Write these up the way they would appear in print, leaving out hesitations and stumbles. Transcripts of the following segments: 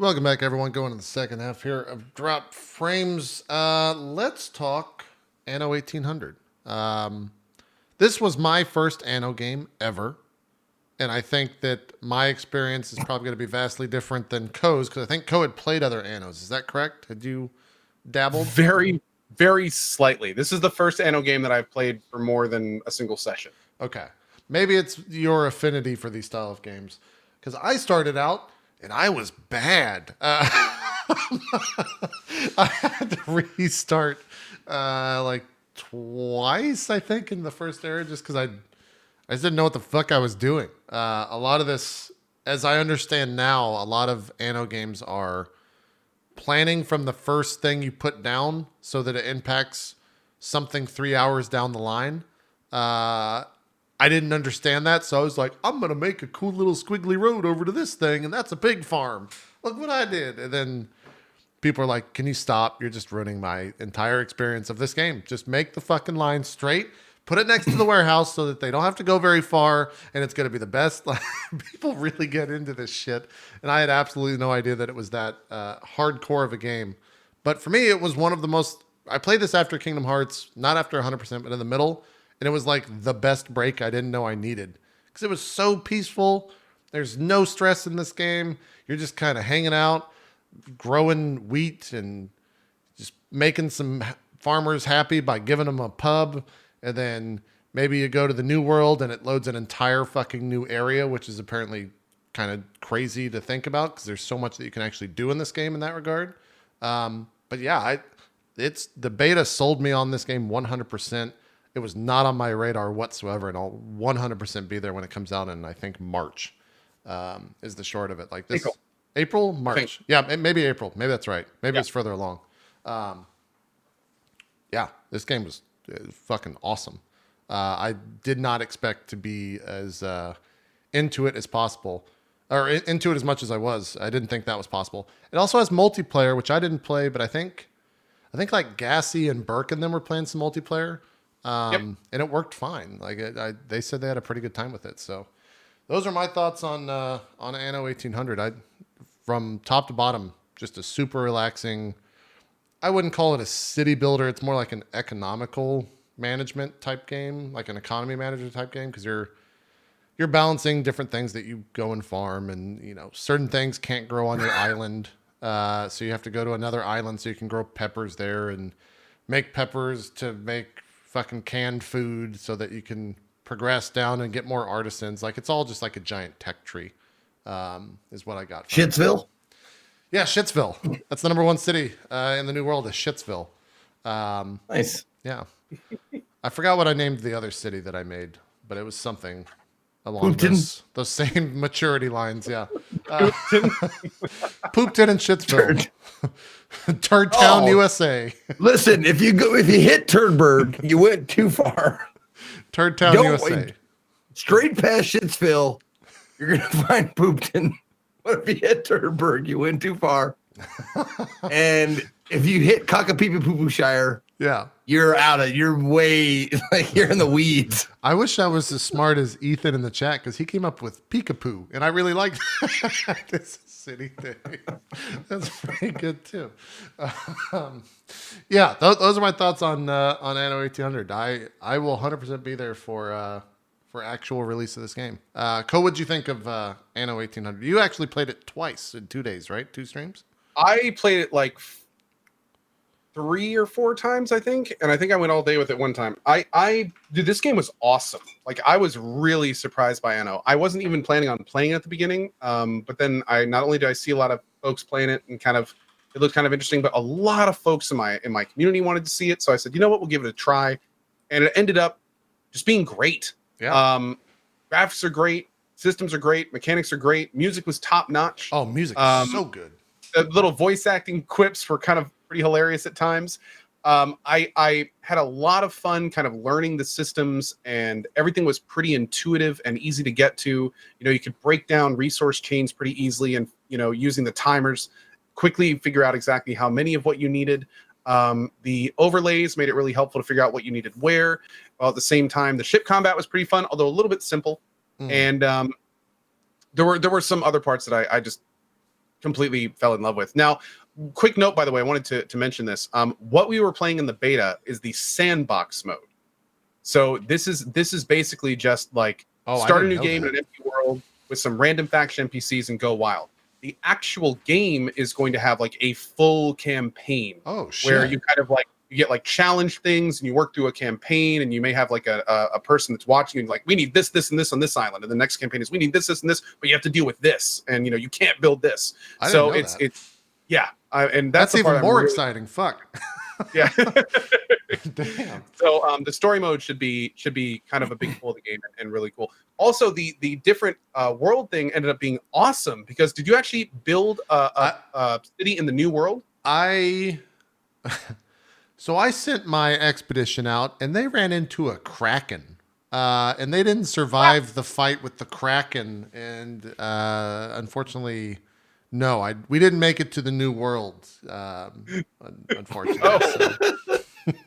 Welcome back, everyone. Going to the second half here of Drop Frames. Let's talk Anno 1800. This was my first Anno game ever, and I think that my experience is probably going to be vastly different than Ko's, because I think Ko had played other Annos. Is that correct? Had you dabbled? Very, very slightly. This is the first Anno game that I've played for more than a single session. Okay. Maybe it's your affinity for these style of games, because I started out and I was bad. I had to restart like twice, I think, in the first era, just because I just didn't know what the fuck I was doing. A lot of this, as I understand now, a lot of Anno games are planning from the first thing you put down so that it impacts something 3 hours down the line. I didn't understand that, so I was like, I'm going to make a cool little squiggly road over to this thing, and that's a pig farm. Look what I did. And then people are like, can you stop? You're just ruining my entire experience of this game. Just make the fucking line straight, put it next to the warehouse so that they don't have to go very far, and it's going to be the best. Like, people really get into this shit, and I had absolutely no idea that it was that hardcore of a game. But for me, it was one of the most... I played this after Kingdom Hearts, not after 100%, but in the middle. And it was like the best break I didn't know I needed, because it was so peaceful. There's no stress in this game. You're just kind of hanging out, growing wheat, and just making some farmers happy by giving them a pub. And then maybe you go to the new world and it loads an entire fucking new area, which is apparently kind of crazy to think about, because there's so much that you can actually do in this game in that regard. But yeah, it's the beta sold me on this game 100%. It was not on my radar whatsoever, and I'll 100% be there when it comes out in, I think, March, is the short of it. Like this, April, March. Yeah, maybe April. Maybe that's right. Maybe it's further along. Yeah, this game was fucking awesome. I did not expect to be as into it as possible, or into it as much as I was. I didn't think that was possible. It also has multiplayer, which I didn't play, but I think like Gassy and Burke and them were playing some multiplayer. And it worked fine. Like they said they had a pretty good time with it. So those are my thoughts on Anno 1800. From top to bottom, just a super relaxing. I wouldn't call it a city builder. It's more like an economical management type game, like an economy manager type game, because you're balancing different things that you go and farm, and certain things can't grow on your island, so you have to go to another island so you can grow peppers there and make peppers to make fucking canned food so that you can progress down and get more artisans. Like, it's all just like a giant tech tree, is what I got. Shitsville? Yeah, Shitsville. That's the number one city in the New World, is Shitsville. Nice. Yeah. I forgot what I named the other city that I made, but it was something along those same maturity lines. Yeah. Poopton and Shitsville. Turd Town, USA. Listen, if you hit Turdberg, you went too far. Turd Town, USA. Straight past Shitsville, you're gonna find Poopton. But if you hit Turdberg, you went too far. And if you hit Cockapee-Poo-Poo-Shire, yeah, you're way, like, you're in the weeds. I wish I was as smart as Ethan in the chat, because he came up with Peekapoo, and I really liked this city thing. That's pretty good too. Yeah, those are my thoughts on Anno 1800. I will 100% be there for actual release of this game. Ko, what'd you think of Anno 1800? You actually played it twice in 2 days, right? 2 streams? I played it like 3 or 4 times, I think, and I think I went all day with it one time. Dude, this game was awesome. Like, I was really surprised by Anno. I wasn't even planning on playing it at the beginning, but then not only did I see a lot of folks playing it and it looked kind of interesting, but a lot of folks in my community wanted to see it. So I said, you know what, we'll give it a try, and it ended up just being great. Yeah. Graphics are great, systems are great, mechanics are great, music was top notch. Oh, music is so good. The little voice acting quips were kind of pretty hilarious at times. I had a lot of fun kind of learning the systems, and everything was pretty intuitive and easy to get to. You could break down resource chains pretty easily, and using the timers, quickly figure out exactly how many of what you needed. The overlays made it really helpful to figure out what you needed where. While at the same time, the ship combat was pretty fun, although a little bit simple. And there were some other parts that I just completely fell in love with. Now, quick note, by the way, I wanted to mention this. What we were playing in the beta is the sandbox mode. So this is basically just like start a new game in an empty world with some random faction NPCs and go wild. The actual game is going to have like a full campaign. Oh shit! Where you kind of like you get like challenge things and you work through a campaign, and you may have like a person that's watching you like, we need this, this, and this on this island, and the next campaign is we need this, this, and this, but you have to deal with this, and you can't build this. So it's yeah, and that's even more exciting. Fuck. Yeah. Damn. So the story mode should be kind of a big pull of the game and really cool. Also, the different world thing ended up being awesome because did you actually build a city in the new world? So I sent my expedition out and they ran into a kraken. And they didn't survive the fight with the kraken, and unfortunately. No, we didn't make it to the new world, unfortunately. Oh. So.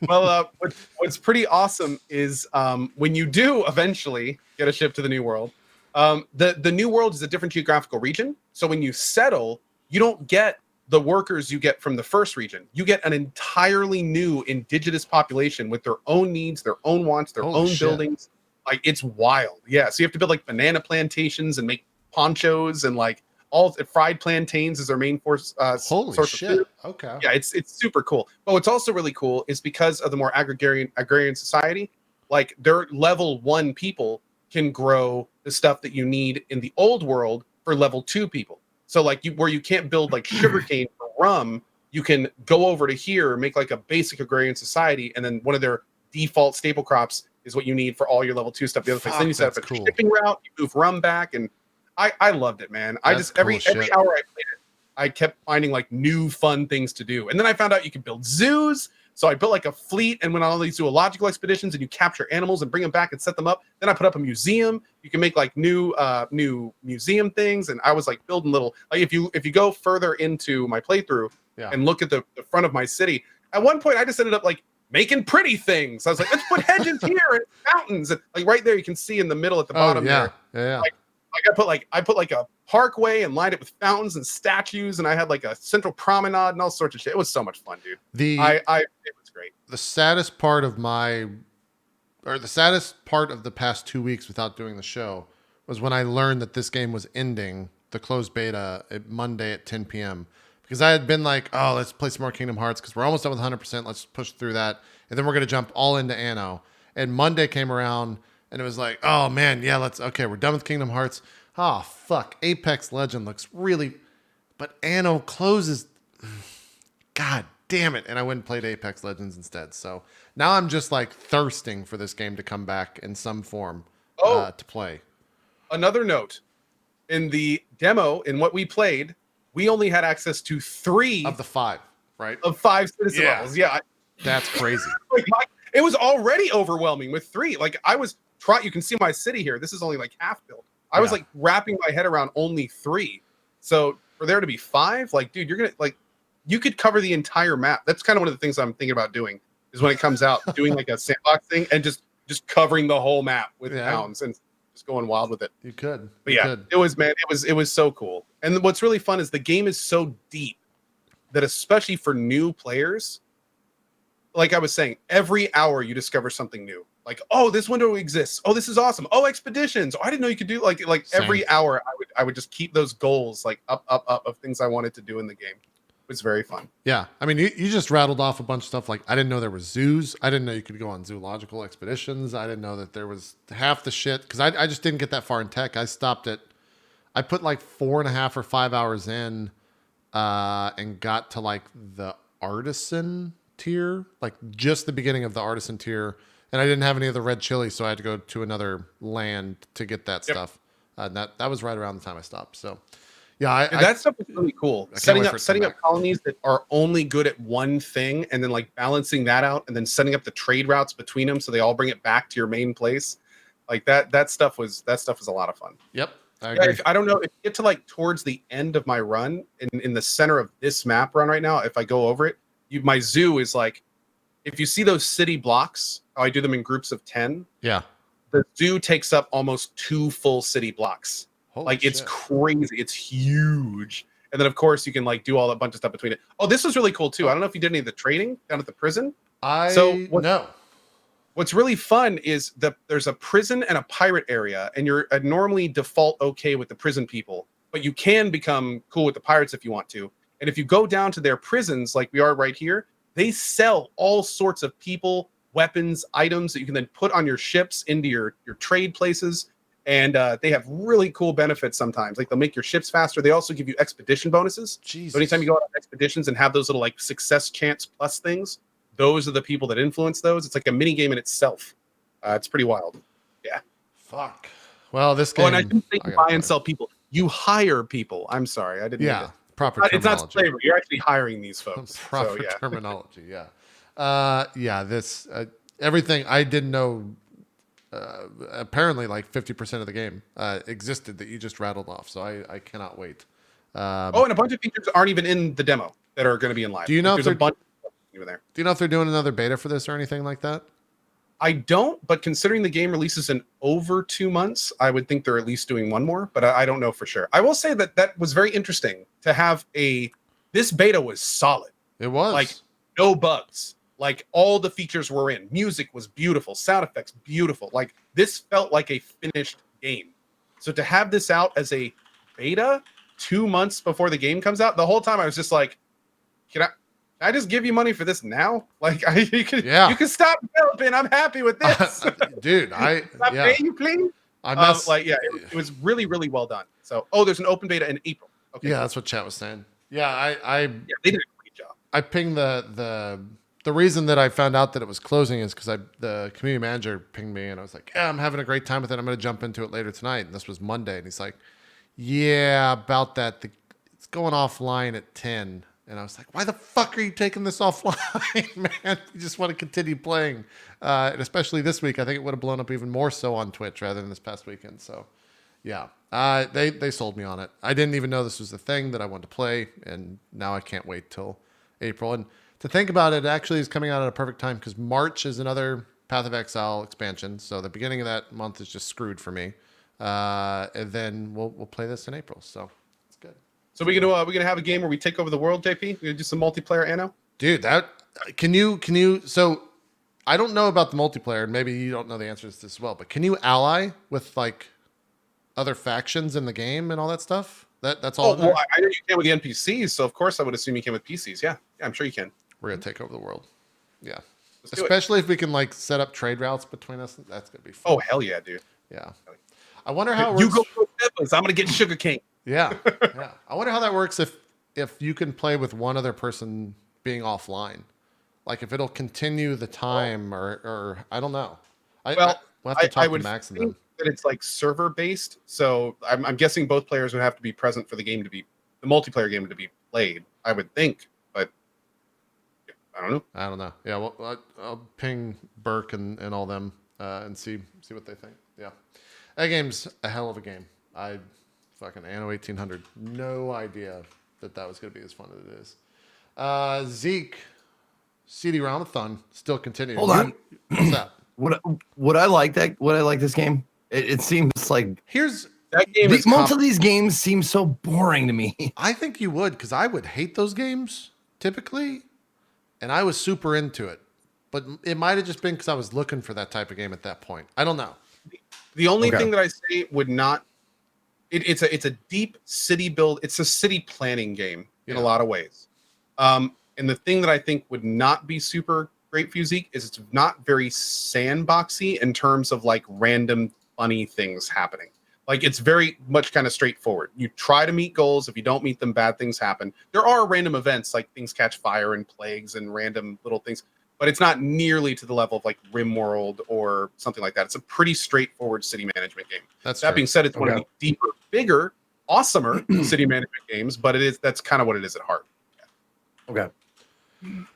Well, what's pretty awesome is when you do eventually get a ship to the new world, the new world is a different geographical region. So when you settle, you don't get the workers you get from the first region. You get an entirely new indigenous population with their own needs, their own wants, their own buildings. Like, it's wild. Yeah, so you have to build like banana plantations and make ponchos and like all fried plantains is their main source of food. Okay. Yeah, it's super cool. But what's also really cool is because of the more agrarian society, like their level 1 people can grow the stuff that you need in the old world for level 2 people. So like where you can't build like sugarcane or rum, you can go over to here, make like a basic agrarian society, and then one of their default staple crops is what you need for all your level 2 stuff. The other place. Then you set up a shipping route, you move rum back, and I loved it, man. I just every hour I played it, I kept finding like new fun things to do. And then I found out you can build zoos. So I built like a fleet and went on all these zoological expeditions, and you capture animals and bring them back and set them up. Then I put up a museum. You can make like new museum things. And I was like building little, like if you go further into my playthrough and look at the front of my city, at one point I just ended up like making pretty things. I was like, let's put hedges here and mountains. And like right there, you can see in the middle at the bottom there. Yeah. Like I put like a parkway and lined it with fountains and statues, and I had like a central promenade and all sorts of shit. It was so much fun, dude. It was great. The saddest part of the past 2 weeks without doing the show was when I learned that this game was ending the closed beta at Monday at 10 p.m. Because I had been like, oh, let's play some more Kingdom Hearts because we're almost done with 100%. Let's push through that, and then we're gonna jump all into Anno. And Monday came around. And it was like, oh man, yeah, we're done with Kingdom Hearts. Oh, fuck. Apex Legend looks really, but Anno closes. God damn it. And I went and played Apex Legends instead. So now I'm just like thirsting for this game to come back in some form to play. Another note, in the demo, in what we played, we only had access to 3 of the 5, right? Of 5 citizen levels. Yeah. That's crazy. It was already overwhelming with 3. Like you can see my city here. This is only like half built. I was like wrapping my head around only 3. So for there to be 5, like, dude, you're gonna like, you could cover the entire map. That's kind of one of the things I'm thinking about doing is when it comes out, doing like a sandbox thing and just covering the whole map with towns and just going wild with it. You could. But it was so cool. And what's really fun is the game is so deep that especially for new players, like I was saying, every hour you discover something new. Like, oh, this window exists. Oh, this is awesome. Oh, expeditions. Oh, I didn't know you could do like every hour. I would just keep those goals like up of things I wanted to do in the game. It was very fun. Yeah, I mean, you just rattled off a bunch of stuff. Like, I didn't know there were zoos. I didn't know you could go on zoological expeditions. I didn't know that there was half the shit because I just didn't get that far in tech. I put like 4.5 or 5 hours in, and got to like the artisan tier, like just the beginning of the artisan tier. And I didn't have any of the red chili, so I had to go to another land to get that stuff. That was right around the time I stopped. So, yeah, that stuff is really cool. Setting up colonies that are only good at one thing, and then like balancing that out, and then setting up the trade routes between them so they all bring it back to your main place. Like that stuff was a lot of fun. Yep, I agree. I don't know if you get to like towards the end of my run in the center of this map run right now. If I go over it, my zoo is like, if you see those city blocks. I do them in groups of 10. Yeah. The zoo takes up almost 2 full city blocks. Holy like, shit. It's crazy. It's huge. And then of course you can like do all a bunch of stuff between it. Oh, this was really cool too. I don't know if you did any of the trading down at the prison. No. What's really fun is there's a prison and a pirate area, and you're normally default okay with the prison people, but you can become cool with the pirates if you want to. And if you go down to their prisons, like we are right here, they sell all sorts of people, weapons, items that you can then put on your ships into your trade places. And they have really cool benefits sometimes. Like they'll make your ships faster. They also give you expedition bonuses. Jesus. So anytime you go on expeditions and have those little like success chance plus things, those are the people that influence those. It's like a mini game in itself. It's pretty wild. Yeah. Fuck. Well, this game. Oh, and I didn't think you buy and sell people. You hire people. I'm sorry, I didn't. Yeah. Proper it's terminology. not slavery. You're actually hiring these folks. Proper terminology. Yeah. This everything I didn't know. Apparently, like 50% of the game existed that you just rattled off. So I cannot wait. And a bunch of features aren't even in the demo that are going to be in live. Do you know there's if a bunch of even there? Do you know if they're doing another beta for this or anything like that? I don't, but considering the game releases in over 2 months, I would think they're at least doing one more, but I don't know for sure. I will say that was very interesting to have this beta was solid. It was. Like, no bugs. Like, all the features were in. Music was beautiful. Sound effects, beautiful. Like, this felt like a finished game. So to have this out as a beta 2 months before the game comes out, the whole time I was just like, can I just give you money for this now? Like, you can stop developing. I'm happy with this. Dude, pay you, please? It was really, really well done. So, there's an open beta in April. Okay. Yeah, that's what chat was saying. Yeah, they did a great job. I pinged the reason that I found out that it was closing is because the community manager pinged me and I was like, yeah, I'm having a great time with it. I'm going to jump into it later tonight. And this was Monday. And he's like, yeah, about that. It's going offline at 10. And I was like, why the fuck are you taking this offline, man? You just want to continue playing. And especially this week, I think it would have blown up even more so on Twitch rather than this past weekend. So, yeah, they sold me on it. I didn't even know this was the thing that I wanted to play. And now I can't wait till April. And to think about it, actually is coming out at a perfect time because March is another Path of Exile expansion. So the beginning of that month is just screwed for me. And then we'll play this in April. So it's good. So we're gonna have a game where we take over the world, JP. We're gonna do some multiplayer, Anno. Dude, can you? So I don't know about the multiplayer, and maybe you don't know the answers to this as well. But can you ally with like other factions in the game and all that stuff? That's all. Well, I know you can with the NPCs, so of course I would assume you can with PCs. Yeah, I'm sure you can. We're gonna take over the world. Yeah, especially if we can like set up trade routes between us. That's gonna be fun. Oh hell yeah, dude. Yeah. I wonder how it works. You go for peppers. I'm gonna get sugarcane. Yeah. I wonder how that works if you can play with one other person being offline. Like if it'll continue the time or I don't know. We'll have to talk to Max and them. That it's like server based. So I'm guessing both players would have to be present for the multiplayer game to be played. I would think, but I don't know. Yeah, well, I'll ping Burke and all them and see what they think. Yeah, that game's a hell of a game. I fucking Anno 1800. No idea that was going to be as fun as it is. Zeke, CD Ramathon still continues. Hold on. What's that? Would I like this game? It seems like that game. Most of these games seem so boring to me. I think you would, because I would hate those games typically, and I was super into it. But it might have just been because I was looking for that type of game at that point. I don't know. The only thing that I say would not. It's a deep city build. It's a city planning game in a lot of ways. And the thing that I think would not be super great for you, Zeke, is it's not very sandboxy in terms of like random funny things happening. Like it's very much kind of straightforward. You try to meet goals. If you don't meet them, bad things happen. There are random events like things catch fire and plagues and random little things, but it's not nearly to the level of like Rimworld or something like that. It's a pretty straightforward city management game. That being said, it's one of the deeper, bigger, awesomer city management games, but that's kind of what it is at heart. Okay.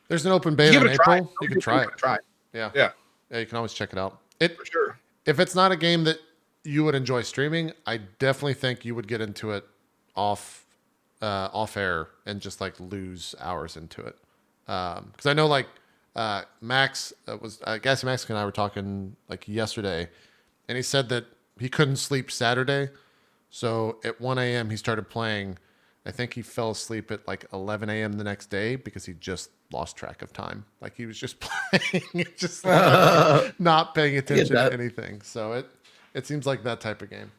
There's an open beta in April. You can try it. Yeah, you can always check it out. For sure. If it's not a game that you would enjoy streaming, I definitely think you would get into it off air and just like lose hours into it. Because I know like Max Gassy Max and I were talking like yesterday, and he said that he couldn't sleep Saturday, so at 1 a.m. he started playing I think he fell asleep at like 11 a.m. the next day because he just lost track of time. Like he was just playing, just not paying attention to anything. So it seems like that type of game.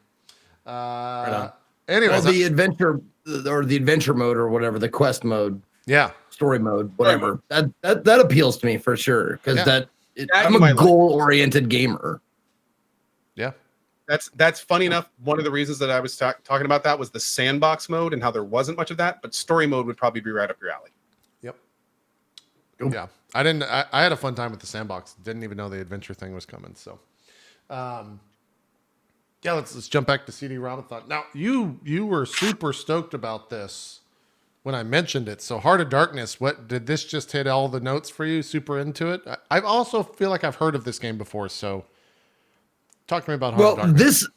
Anyways, well, the adventure or the adventure mode or whatever, the quest mode, story mode, whatever. That appeals to me for sure because I'm a goal-oriented gamer. Yeah. That's funny enough. One of the reasons that I was talking about that was the sandbox mode and how there wasn't much of that, but story mode would probably be right up your alley. Yep. Yeah. I had a fun time with the sandbox. Didn't even know the adventure thing was coming. So, yeah, let's jump back to CD-ROM-a-thon. Now, you were super stoked about this when I mentioned it. So, Heart of Darkness, what did this just hit all the notes for you? Super into it? I also feel like I've heard of this game before, so talk to me about Heart of Darkness.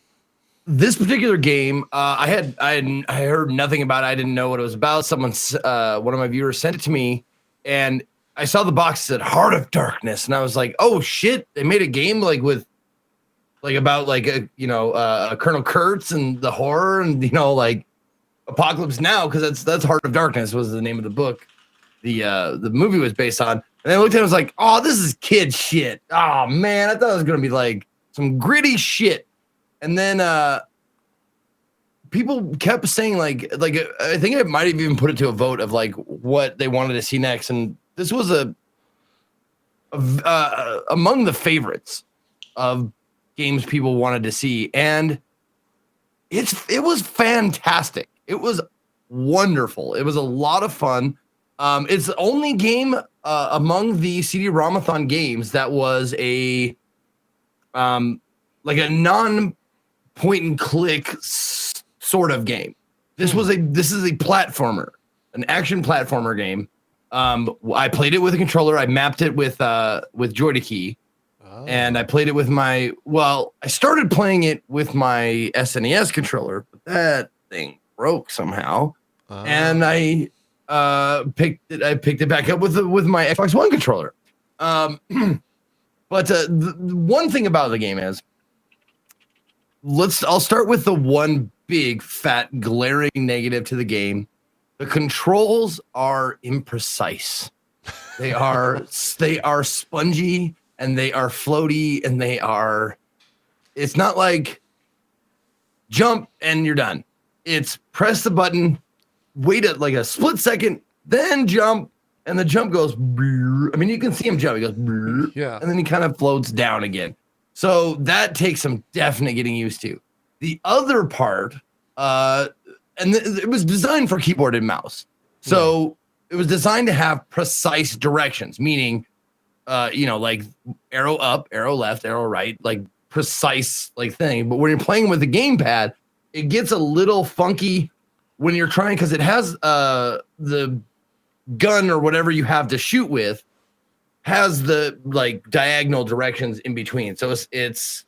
This particular game, I heard nothing about it. I didn't know what it was about. One of my viewers sent it to me, and I saw the box that said Heart of Darkness, and I was like, oh shit, they made a game about Colonel Kurtz and the horror and like Apocalypse Now, because that's Heart of Darkness was the name of the book the movie was based on. And I looked at it and was like, oh, this is kid shit. Oh man, I thought it was gonna be like some gritty shit. And then people kept saying like I think I might have even put it to a vote of like what they wanted to see next, and this was among the favorites of games people wanted to see, and it was fantastic. It was wonderful. It was a lot of fun. It's the only game among the CD-ROM-a-thon games that was a non point and click sort of game. This is a platformer, an action platformer game. I played it with a controller. I mapped it with Joy-to-Key. And I played it with I started playing it with my SNES controller, but that thing broke somehow. And I picked it back up with my Xbox One controller. But the one thing about the game is, I'll start with the one big fat glaring negative to the game. The controls are imprecise. They are spongy and they are floaty and it's not like jump and you're done. It's press the button, wait like a split second, then jump, and the jump goes brrr. I mean, you can see him jump. He goes brrr, and then he kind of floats down again. So that takes some definite getting used to. The other part, it was designed for keyboard and mouse. So it was designed to have precise directions, meaning, like arrow up, arrow left, arrow right, like precise like thing. But when you're playing with the gamepad, it gets a little funky when you're trying, because it has the gun or whatever you have to shoot with has the like diagonal directions in between. So it's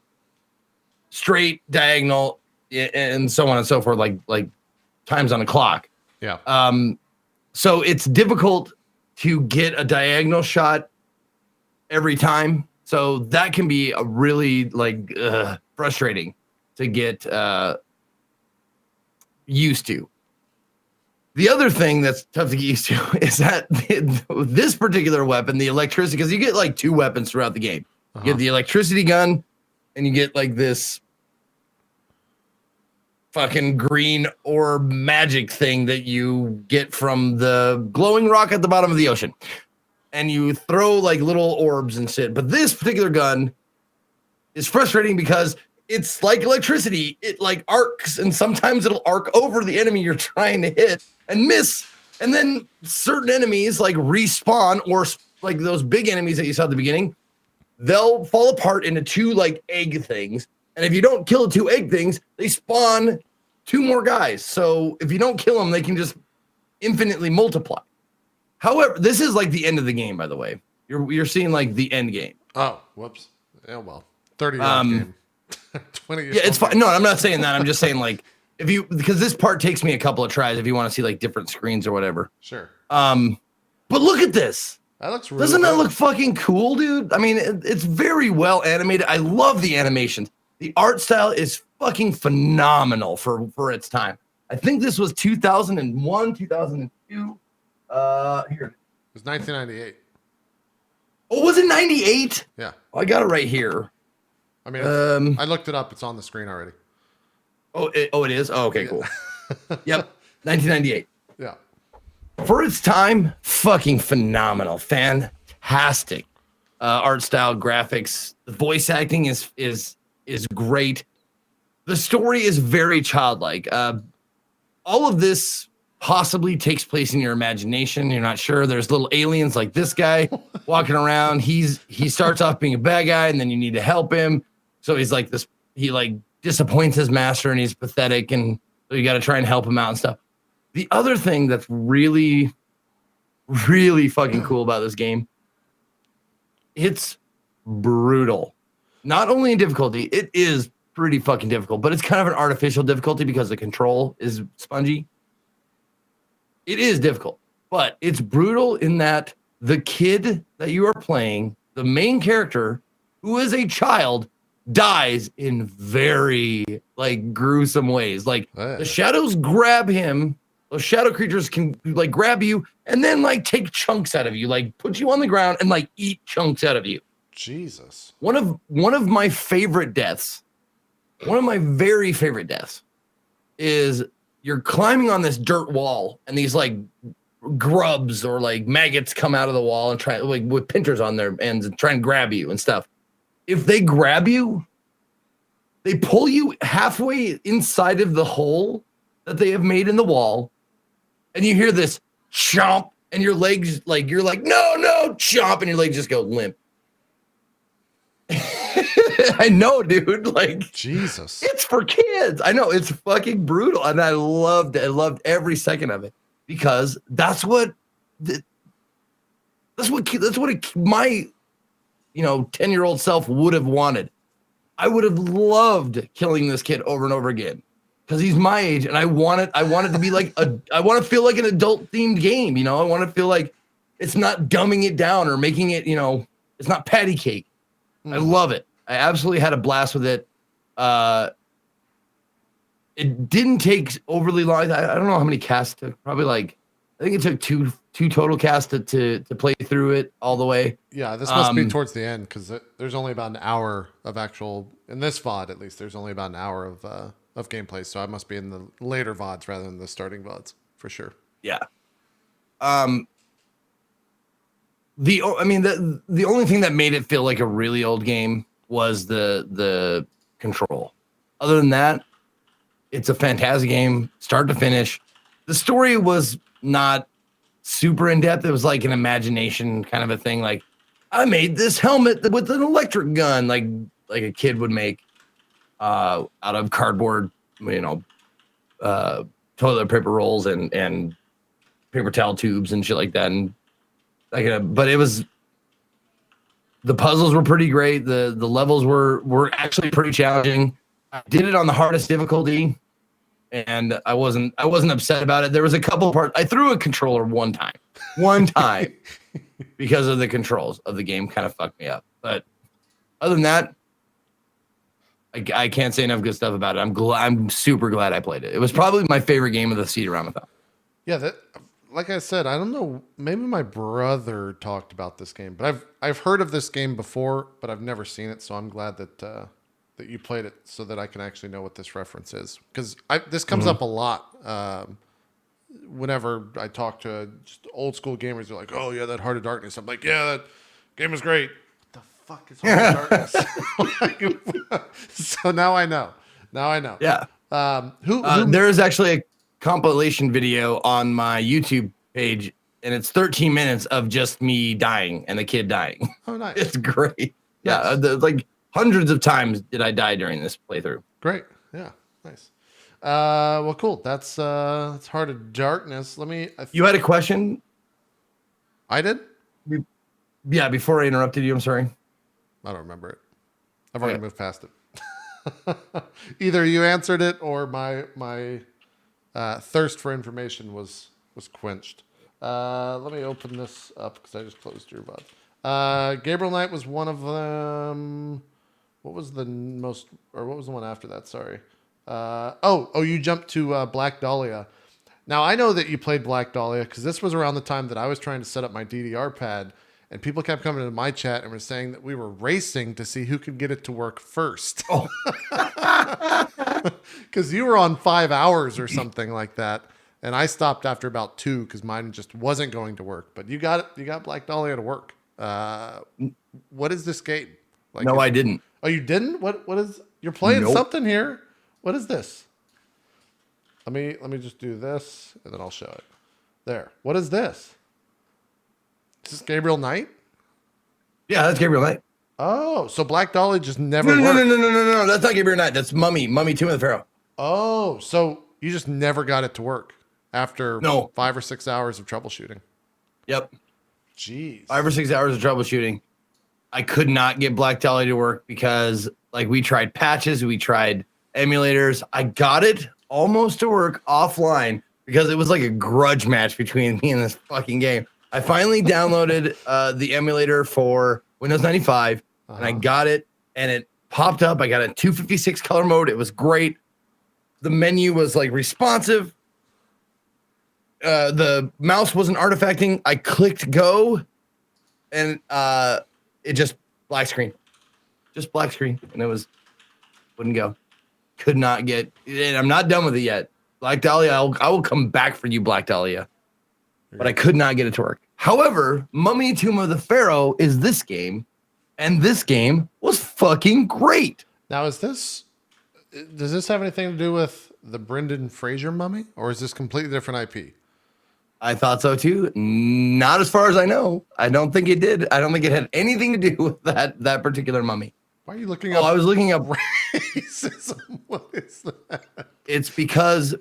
straight, diagonal, and so on and so forth, like times on a clock. Yeah. So it's difficult to get a diagonal shot every time. So that can be a really frustrating to get used to. The other thing that's tough to get used to is that this particular weapon, the electricity, because you get like two weapons throughout the game. You get the electricity gun, and you get like this fucking green orb magic thing that you get from the glowing rock at the bottom of the ocean. And you throw like little orbs and shit. But this particular gun is frustrating because it's like electricity. It like arcs, and sometimes it'll arc over the enemy you're trying to hit and miss. And then certain enemies like respawn, or like those big enemies that you saw at the beginning, they'll fall apart into two like egg things. And if you don't kill the two egg things, they spawn two more guys. So if you don't kill them, they can just infinitely multiply. However, this is like the end of the game, by the way. You're seeing like the end game. Oh, whoops. Yeah, well, 30 game. 20 years. Yeah, it's fine. No, I'm not saying that. I'm just saying like because this part takes me a couple of tries if you want to see like different screens or whatever. Sure. But look at this. That looks really Doesn't good. that look fucking cool, dude? I mean, it's very well animated. I love the animations. The art style is fucking phenomenal for its time. I think this was 2001, 2002. Here. It was 1998. Oh, was it 98? Yeah. Oh, I got it right here. I mean, I looked it up. It's on the screen already. It is? Oh, okay, Yeah. cool. Yep, 1998. Yeah. For its time, fucking phenomenal. Fantastic. Art style, graphics. The voice acting is great. The story is very childlike. All of this possibly takes place in your imagination. You're not sure. There's little aliens like this guy walking around. He starts off being a bad guy, and then you need to help him. So he's like this. He like disappoints his master, and he's pathetic, and so you got to try and help him out and stuff. The other thing that's really, really fucking cool about this game, it's brutal. Not only in difficulty, it is pretty fucking difficult, but it's kind of an artificial difficulty because the control is spongy. It is difficult, but it's brutal in that the kid that you are playing, the main character, who is a child, dies in very like gruesome ways. Like the shadows grab him. Those shadow creatures can like grab you and then like take chunks out of you, like put you on the ground and like eat chunks out of you. Jesus. One of my favorite deaths, one of my very favorite deaths, is you're climbing on this dirt wall and these like grubs or like maggots come out of the wall and try like with pincers on their ends and try and grab you and stuff. If they grab you, they pull you halfway inside of the hole that they have made in the wall, and you hear this chomp, and your legs like you're like no chomp, and your legs just go limp. I know, dude. Like Jesus, it's for kids. I know it's fucking brutal, and I loved it. I loved every second of it because that's what my 10-year-old self would have wanted. I would have loved killing this kid over and over again because he's my age, and I want it to be like I want to feel like an adult themed game. I want to feel like it's not dumbing it down or making it, it's not patty cake. I love it. I absolutely had a blast with it. It didn't take overly long. I don't know how many casts it took. Probably I think it took two total casts to play through it all the way. Yeah, this must be towards the end because there's only about an hour of actual, in this VOD at least, there's only about an hour of gameplay. So I must be in the later VODs rather than the starting VODs for sure. Yeah. The only thing that made it feel like a really old game was the control. Other than that, it's a fantastic game, start to finish. The story was not super in depth. It was like an imagination kind of a thing. Like I made this helmet with an electric gun, like a kid would make out of cardboard, toilet paper rolls and paper towel tubes and shit like that. And but it was, the puzzles were pretty great. The levels were actually pretty challenging. I did it on the hardest difficulty, and I wasn't upset about it. There was a couple parts. I threw a controller one time because of the controls of the game kind of fucked me up. But other than that, I can't say enough good stuff about it. I'm super glad I played it. It was probably my favorite game of the CD-ROM. Yeah, like I said, I don't know. Maybe my brother talked about this game, but I've heard of this game before, but I've never seen it. So I'm glad that you played it so that I can actually know what this reference is, because this comes up a lot. Whenever I talk to just old school gamers, they're like, "Oh yeah, that Heart of Darkness." I'm like, "Yeah, that game is great." What the fuck is Heart of Darkness? So now I know. Yeah. Who there is actually a compilation video on my YouTube page, and it's 13 minutes of just me dying and the kid dying. Oh, nice. It's great. Nice. Yeah, like hundreds of times did I die during this playthrough. Great. Yeah, nice. Well, cool. That's Heart of Darkness. You had a question? I did? Yeah, before I interrupted you, I'm sorry. I don't remember it. I've already moved past it. Either you answered it or my thirst for information was quenched. Let me open this up because I just closed your VOD. Gabriel Knight was one of them. What was the one after that? Sorry. You jumped to Black Dahlia. Now, I know that you played Black Dahlia because this was around the time that I was trying to set up my DDR pad, and people kept coming into my chat and were saying that we were racing to see who could get it to work first. Oh. Because you were on 5 hours or something like that, and I stopped after about 2 because mine just wasn't going to work. But you got it. You got Black Dahlia to work. What is this game? Like, No, I didn't. Oh, you didn't? What is? You're playing Nope. something here. What is this? Let me just do this, and then I'll show it. There. What is this? Is this Gabriel Knight? Yeah, that's Gabriel Knight. Oh, so Black Dahlia just never No, worked. no. That's not Gabriel Knight. That's Mummy Tomb of the Pharaoh. Oh, so you just never got it to work after No. 5 or 6 hours of troubleshooting. Yep. Jeez. 5 or 6 hours of troubleshooting. I could not get Black Dahlia to work because, like, we tried patches, we tried emulators. I got it almost to work offline because it was like a grudge match between me and this fucking game. I finally downloaded the emulator for Windows 95, and I got it, and it popped up. I got a 256 color mode. It was great. The menu was like responsive. The mouse wasn't artifacting. I clicked go, and it just black screen, and it wouldn't go. Could not get, and I'm not done with it yet. Black Dahlia, I will come back for you, Black Dahlia, but I could not get it to work. However, Mummy Tomb of the Pharaoh is this game, and this game was fucking great. Now, does this have anything to do with the Brendan Fraser mummy, or is this completely different IP? I thought so too. Not as far as I know. I don't think it did. I don't think it had anything to do with that particular mummy. Why are you looking up? I was looking up racism. What is that? It's because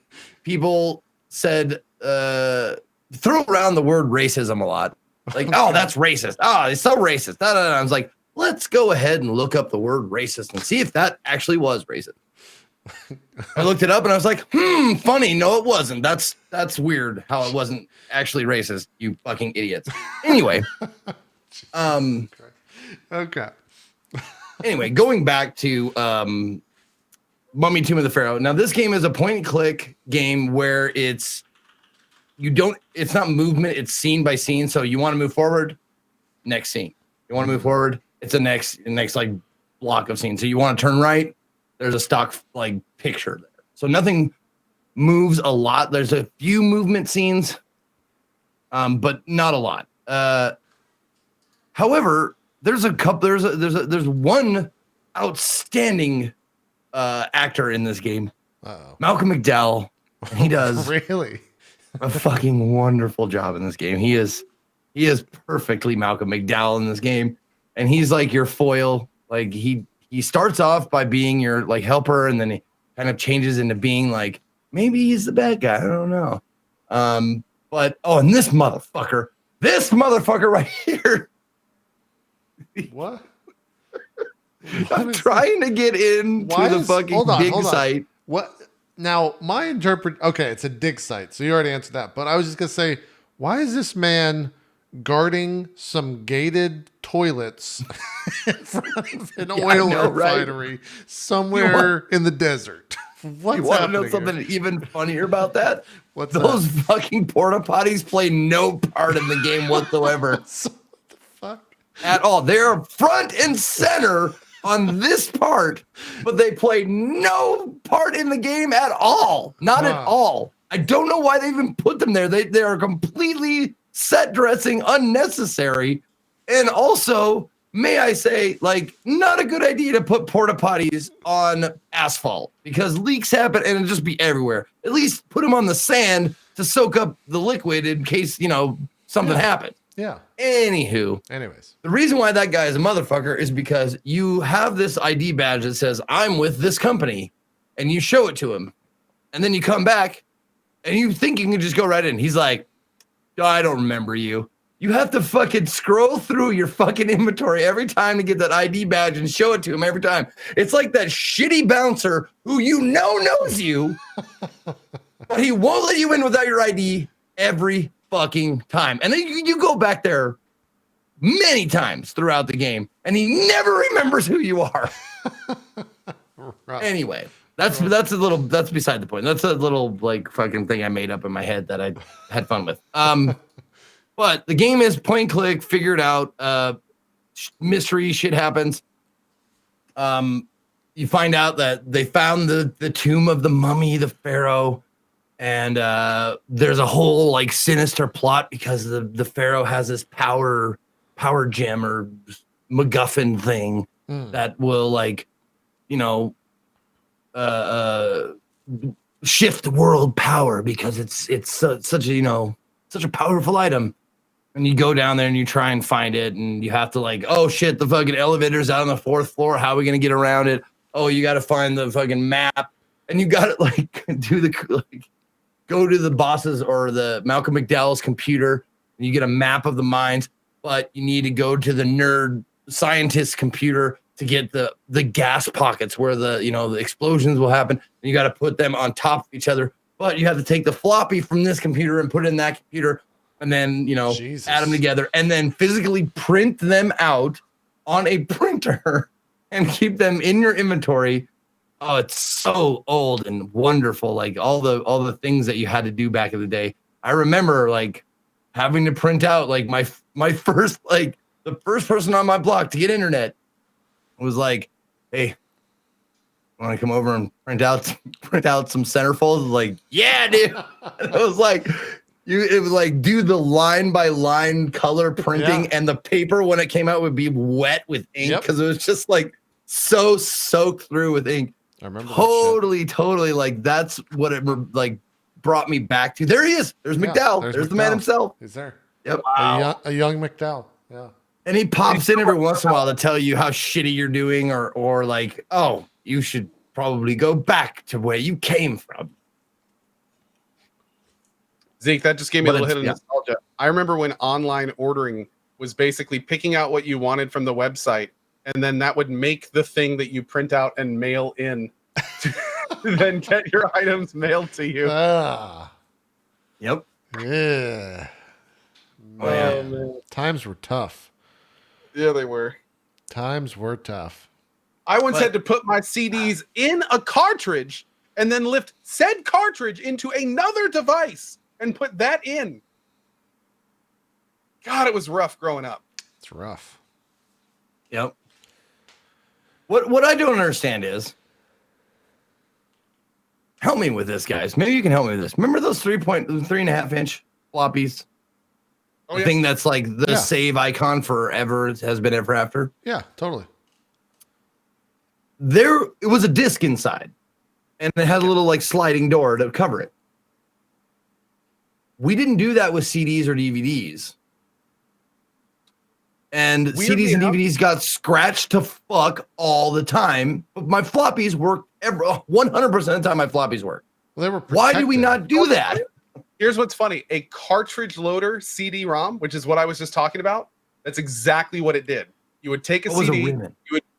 people said throw around the word racism a lot. Like, oh, that's racist. Oh, it's so racist. I was like, let's go ahead and look up the word racist and see if that actually was racist. I looked it up and I was like, funny. No, it wasn't. That's weird how it wasn't actually racist, you fucking idiots. Anyway. Okay. Anyway, going back to Mummy Tomb of the Pharaoh. Now, this game is a point and click game where it's not movement, it's scene by scene. So you want to move forward, next scene. You want to move forward, it's the next like block of scenes. So you want to turn right, there's a stock like picture there. So nothing moves a lot. There's a few movement scenes, but not a lot. However, there's one outstanding actor in this game, Malcolm McDowell, and he does really a fucking wonderful job in this game. He is perfectly Malcolm McDowell in this game, and he's like your foil. Like he starts off by being your like helper, and then he kind of changes into being like maybe he's the bad guy. I don't know. But and this motherfucker right here. What? I'm trying to get into the fucking dig site. What? Now, okay, it's a dig site, so you already answered that. But I was just going to say, why is this man guarding some gated toilets in front of an oil refinery somewhere in the desert? What's you want to know here? something even funnier about that? What's those that? fucking porta potties play no part in the game whatsoever. So, what the fuck? At all. They're front and center on this part, but they play no part in the game at all. Not at all. I don't know why they even put them there. They are completely set dressing, unnecessary. And also, may I say, like, not a good idea to put porta potties on asphalt because leaks happen and it'll just be everywhere. At least put them on the sand to soak up the liquid in case, something happens. Yeah. Anyways, the reason why that guy is a motherfucker is because you have this ID badge that says, I'm with this company, and you show it to him. And then you come back and you think you can just go right in. He's like, I don't remember you. You have to fucking scroll through your fucking inventory every time to get that ID badge and show it to him every time. It's like that shitty bouncer who knows you, but he won't let you in without your ID every fucking time. And then you go back there many times throughout the game, and he never remembers who you are. Right. Anyway, That's beside the point. That's a little like fucking thing I made up in my head that I had fun with. But the game is point and click, figure it out. Mystery shit happens. You find out that they found the tomb of the mummy, the Pharaoh, and there's a whole like sinister plot because the Pharaoh has this power gem or MacGuffin thing that will like, you know, shift world power because it's such a powerful item. And you go down there and you try and find it, and you have to like, oh shit, the fucking elevator's out on the 4th floor. How are we gonna get around it? Oh, you got to find the fucking map, and you got to like go to the boss's or the Malcolm McDowell's computer, and you get a map of the mines. But you need to go to the nerd scientist's computer to get the gas pockets where the explosions will happen. And you got to put them on top of each other. But you have to take the floppy from this computer and put it in that computer. And then, add them together and then physically print them out on a printer and keep them in your inventory. Oh, it's so old and wonderful. Like all the things that you had to do back in the day. I remember like having to print out like my first, like the first person on my block to get internet was like, hey, want to come over and print out some centerfolds? Like, yeah, dude. And I was like, it was like do the line by line color printing, and the paper when it came out would be wet with ink because it was just like so soaked through with ink. I remember totally like that's what it like brought me back to. There he is. There's McDowell. There's the man himself. He's there. Yep. Wow. A young McDowell. Yeah. And he pops in every once in a while to tell you how shitty you're doing, or like, oh, you should probably go back to where you came from. Zeke, that just gave me a little hit of nostalgia. I remember when online ordering was basically picking out what you wanted from the website, and then that would make the thing that you print out and mail in to then get your items mailed to you. Yep. Yeah. Oh, yeah. Man. Times were tough. Yeah, they were. Times were tough. I once had to put my CDs in a cartridge and then lift said cartridge into another device and put that in. God, it was rough growing up. It's rough. Yep. What I don't understand is, help me with this, guys. Maybe you can help me with this. Remember those 3.5 inch floppies? Oh, the thing that's like the save icon forever has been ever after. Yeah, totally. It was a disc inside, and it had a little like sliding door to cover it. We didn't do that with CDs or DVDs. And CDs and DVDs got scratched to fuck all the time. But my floppies work 100% of the time. My floppies work. Well, they were protected. Why did we not do that? Here's what's funny. A cartridge loader CD-ROM, which is what I was just talking about, that's exactly what it did. You would take a CD,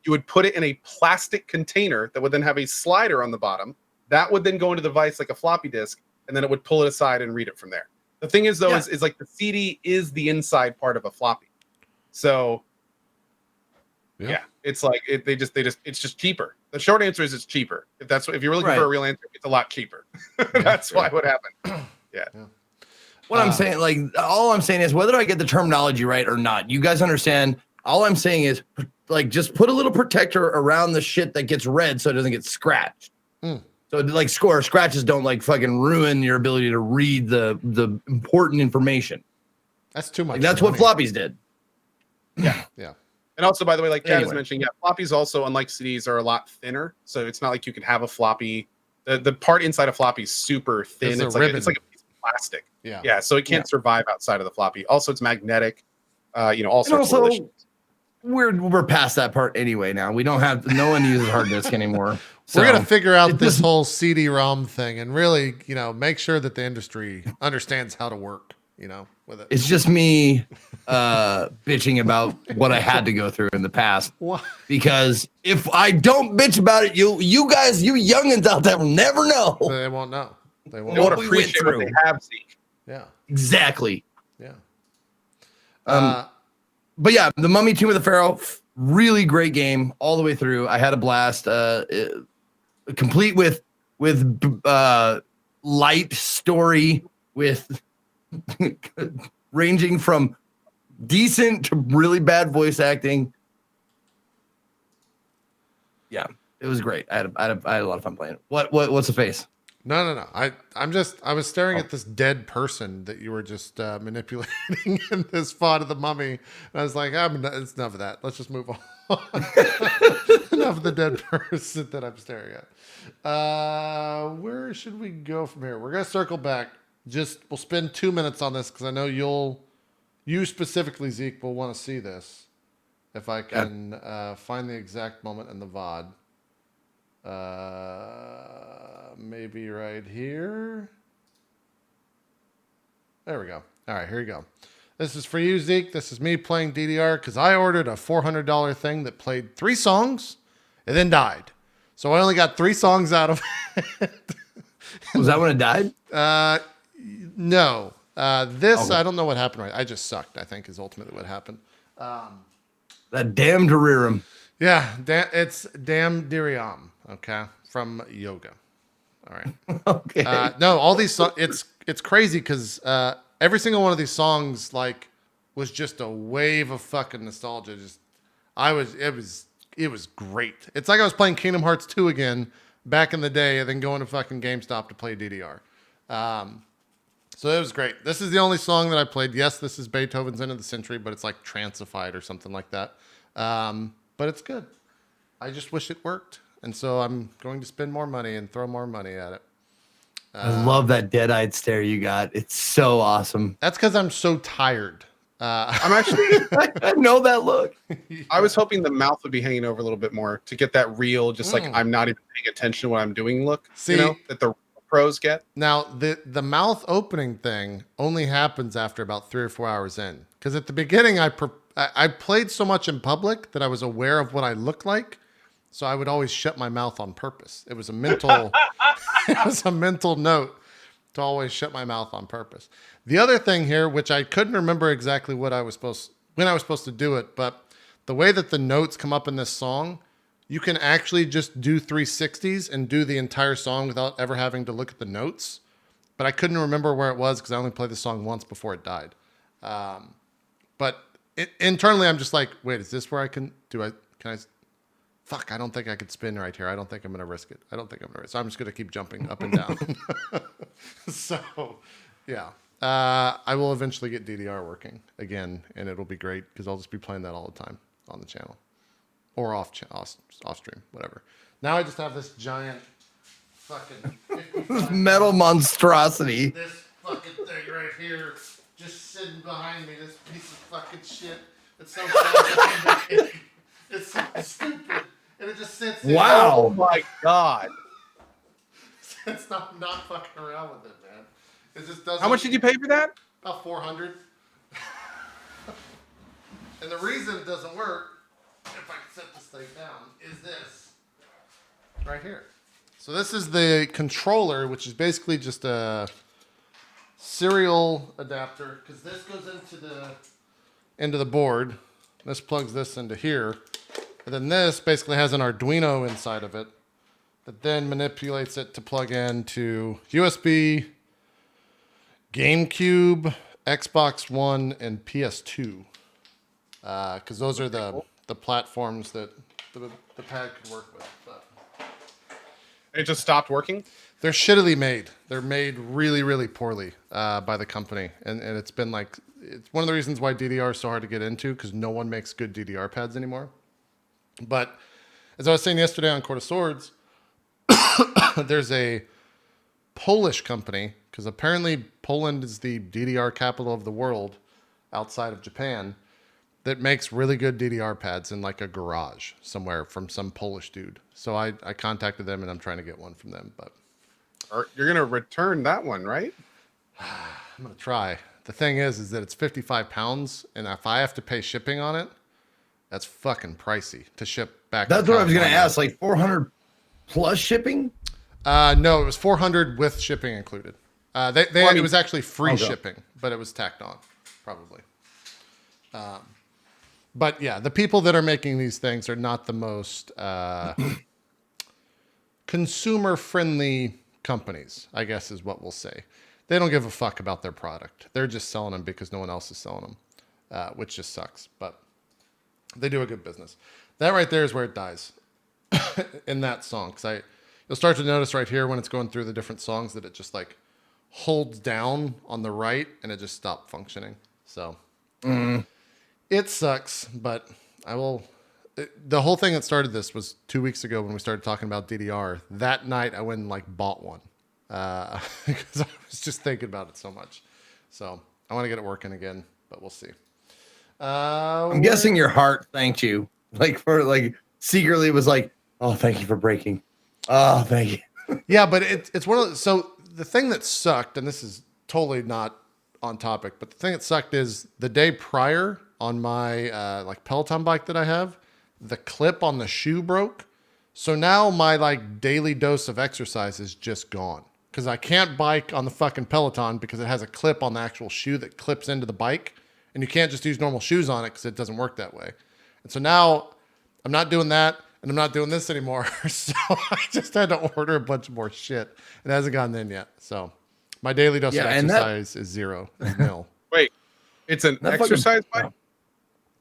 you would put it in a plastic container that would then have a slider on the bottom. That would then go into the device like a floppy disk, and then it would pull it aside and read it from there. The thing is, though, is like the CD is the inside part of a floppy. So, it's like it's just cheaper. The short answer is it's cheaper. If you're looking for a real answer, it's a lot cheaper. That's why what happened. Yeah. What I'm saying, like, all I'm saying is whether I get the terminology right or not, you guys understand. All I'm saying is, like, just put a little protector around the shit that gets read so it doesn't get scratched. So, like, scratches don't, like, fucking ruin your ability to read the important information. That's too much. Like, that's what floppies did. Yeah. Yeah. And also, by the way, like Chad is mentioning, floppies also, unlike CDs, are a lot thinner. So it's not like you can have a floppy. The part inside a floppy is super thin. It's like a piece of plastic. Yeah. Yeah. So it can't survive outside of the floppy. Also, it's magnetic. All sorts of issues. We're past that part anyway now. We don't have no one uses hard disk anymore. So we're gonna figure out this whole CD-ROM thing and really, make sure that the industry understands how to work, with it. It's just me bitching about what I had to go through in the past. What? Because if I don't bitch about it, you guys, you youngins out there will never know. They won't know. They won't appreciate what they have, Zeke. Yeah. Exactly. Yeah. But yeah, The Mummy Tomb of the Pharaoh, really great game all the way through. I had a blast. complete with light story, with ranging from decent to really bad voice acting. Yeah, it was great. I had a lot of fun playing it. What's the face? No. I was staring at this dead person that you were just manipulating in this font of the mummy. And I was like, it's enough of that. Let's just move on. Enough of the dead person that I'm staring at. Where should we go from here? We're going to circle back. We'll spend 2 minutes on this because I know you specifically, Zeke, will want to see this. If I can find the exact moment in the VOD. Maybe right here. There we go. All right, here you go. This is for you, Zeke. This is me playing DDR because I ordered a $400 thing that played 3 songs and then died. So I only got 3 songs out of it. Was that when it died? No. This, I don't know what happened. Right, I just sucked, I think, is ultimately what happened. That damn Durirum. Yeah, it's Damn Diriam, okay, from Yoga. All right. Okay. No, all these songs, it's crazy because every single one of these songs was just a wave of fucking nostalgia. It was great. It's like I was playing Kingdom Hearts 2 again back in the day and then going to fucking GameStop to play DDR. So it was great. This is the only song that I played. Yes, this is Beethoven's End of the Century, but it's like Transified or something like that. But it's good. I just wish it worked. And so I'm going to spend more money and throw more money at it. I love that dead-eyed stare you got. It's so awesome. That's because I'm so tired. I'm actually. I know that look. I was hoping the mouth would be hanging over a little bit more to get that real, just like I'm not even paying attention to what I'm doing look. See, that the pros get. Now, the mouth opening thing only happens after about 3 or 4 hours in. Because at the beginning, I played so much in public that I was aware of what I looked like. So I would always shut my mouth on purpose. It was a mental, note to always shut my mouth on purpose. The other thing here, which I couldn't remember exactly when I was supposed to do it, but the way that the notes come up in this song, you can actually just do 360s and do the entire song without ever having to look at the notes. But I couldn't remember where it was because I only played the song once before it died. But internally, I'm just like, wait, is this where I can I? Fuck, I don't think I could spin right here. I don't think I'm going to risk it. So I'm just going to keep jumping up and down. So, yeah. I will eventually get DDR working again, and it'll be great because I'll just be playing that all the time on the channel. Or off stream, whatever. Now I just have this giant fucking metal monstrosity. This fucking thing right here, just sitting behind me. This piece of fucking shit. It's so fucking big. It's so stupid, and it just sits there. Wow! Oh my god! It's not fucking around with it, man. It just doesn't. How much did you pay for that? About $400. And the reason it doesn't work, if I can set this thing down, is this right here. So this is the controller, which is basically just a serial adapter, because this goes into the board. This plugs this into here. And then this basically has an Arduino inside of it that then manipulates it to plug into USB, GameCube, Xbox One, and PS2. Because those are the platforms that the pad could work with. But It just stopped working? they're shittily made. They're made really, really poorly by the company. And it's been it's one of the reasons why DDR is so hard to get into, because no one makes good DDR pads anymore. But as I was saying yesterday on Court of Swords, there's a Polish company, because apparently Poland is the DDR capital of the world outside of Japan, that makes really good DDR pads in like a garage somewhere from some Polish dude. So I contacted them and I'm trying to get one from them. But You're going to return that one, right? I'm going to try. The thing is that it's 55 pounds, and if I have to pay shipping on it, that's fucking pricey to ship back. That's what I was going to ask. Like 400 plus shipping? No, it was 400 with shipping included. It was actually free shipping, but it was tacked on, probably. But yeah, the people that are making these things are not the most consumer friendly companies, I guess is what we'll say. They don't give a fuck about their product. They're just selling them because no one else is selling them, which just sucks. But they do a good business. That right there is where it dies in that song. Because you'll start to notice right here when it's going through the different songs that it just like holds down on the right and it just stopped functioning. So it sucks, but I will. The whole thing that started this was 2 weeks ago when we started talking about DDR. That night I went and like bought one because I was just thinking about it so much. So I want to get it working again, but we'll see. I'm guessing your heart thanked you, like for like secretly was like, oh, thank you for breaking. Oh, thank you. Yeah, but it's one of those, so the thing that sucked, and this is totally not on topic, but the thing that sucked is the day prior on my like Peloton bike that I have, the clip on the shoe broke. So now my like daily dose of exercise is just gone because I can't bike on the fucking Peloton because it has a clip on the actual shoe that clips into the bike. And you can't just use normal shoes on it because it doesn't work that way. And so now I'm not doing that and I'm not doing this anymore. So I just had to order a bunch more shit. It hasn't gotten in yet. So my daily dose of exercise is zero, is nil. Wait, it's an exercise bike?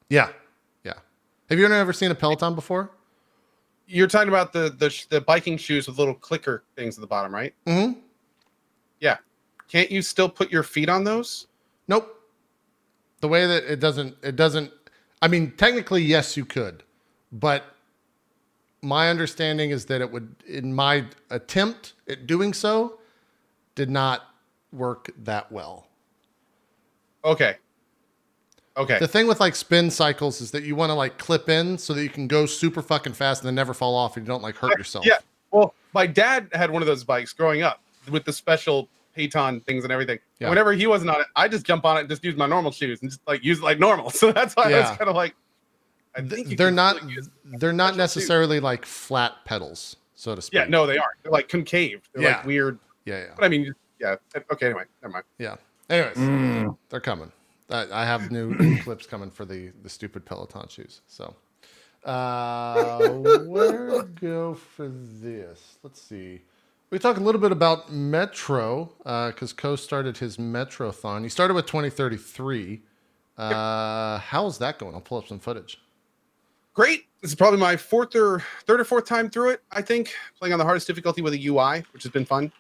Yeah. Yeah. Have you ever seen a Peloton before? You're talking about the biking shoes with little clicker things at the bottom, right? Mm-hmm. Yeah. Can't you still put your feet on those? Nope. The way that it doesn't, I mean, technically, yes, you could, but my understanding is that it would, in my attempt at doing so, did not work that well. Okay. The thing with like spin cycles is that you want to like clip in so that you can go super fucking fast and then never fall off and you don't like hurt yourself. Yeah. Well, my dad had one of those bikes growing up with the special Peloton things and everything. Yeah. Whenever he wasn't on it, I just jump on it and just use my normal shoes and just like use it like normal. So that's why I was kind of like, I think they're not necessarily like flat pedals, so to speak. Yeah, no, they aren't. They're like concave. They're like weird. Yeah. But I mean, yeah. Okay. Anyway, never mind. Yeah. Anyways, they're coming. I have new clips coming for the stupid Peloton shoes. So, where to go for this? Let's see. We talk a little bit about Metro because Co started his Metrothon. He started with 2033. How's that going? I'll pull up some footage. Great. This is probably my third or fourth time through it, I think. Playing on the hardest difficulty with a UI, which has been fun.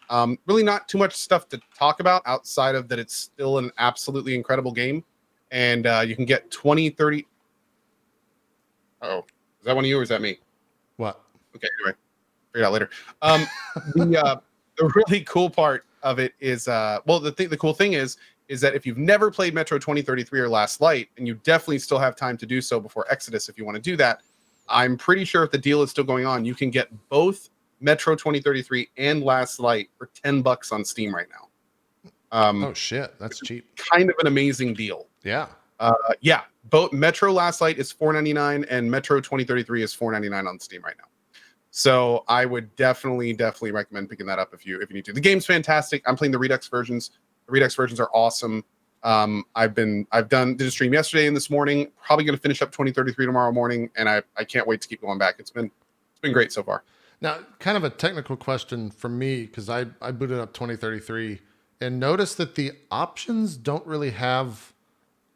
Really not too much stuff to talk about outside of that it's still an absolutely incredible game. And you can get 2030. Oh, is that one of you or is that me? What? Okay, anyway. Figure it out later. The really cool part of it is, the cool thing is that if you've never played Metro 2033 or Last Light, and you definitely still have time to do so before Exodus if you want to do that, I'm pretty sure if the deal is still going on, you can get both Metro 2033 and Last Light for $10 on Steam right now. Oh shit, that's cheap. Kind of an amazing deal. Yeah. Yeah. Both Metro Last Light is $4.99 and Metro 2033 is $4.99 on Steam right now. So I would definitely recommend picking that up if you need to. The game's fantastic. I'm playing the Redux versions. The Redux versions are awesome. Did a stream yesterday and this morning. Probably going to finish up 2033 tomorrow morning, and I can't wait to keep going back. It's been great so far. Now, kind of a technical question from me because I booted up 2033 and noticed that the options don't really have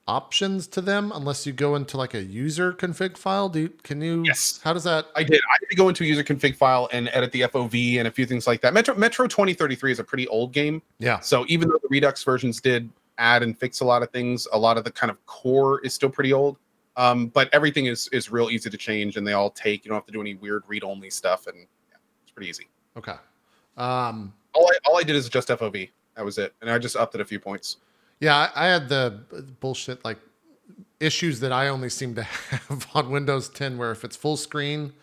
options to them unless you go into like a user config file. Yes. How does that? I did. I had to go into a user config file and edit the FOV and a few things like that. Metro 2033 is a pretty old game. Yeah. So even though the Redux versions did add and fix a lot of things, a lot of the kind of core is still pretty old. But everything is real easy to change, and they all take. You don't have to do any weird read-only stuff, and yeah, it's pretty easy. Okay. All I did is adjust FOV. That was it, and I just upped it a few points. Yeah, I had the bullshit like issues that I only seem to have on Windows 10, where if it's full screen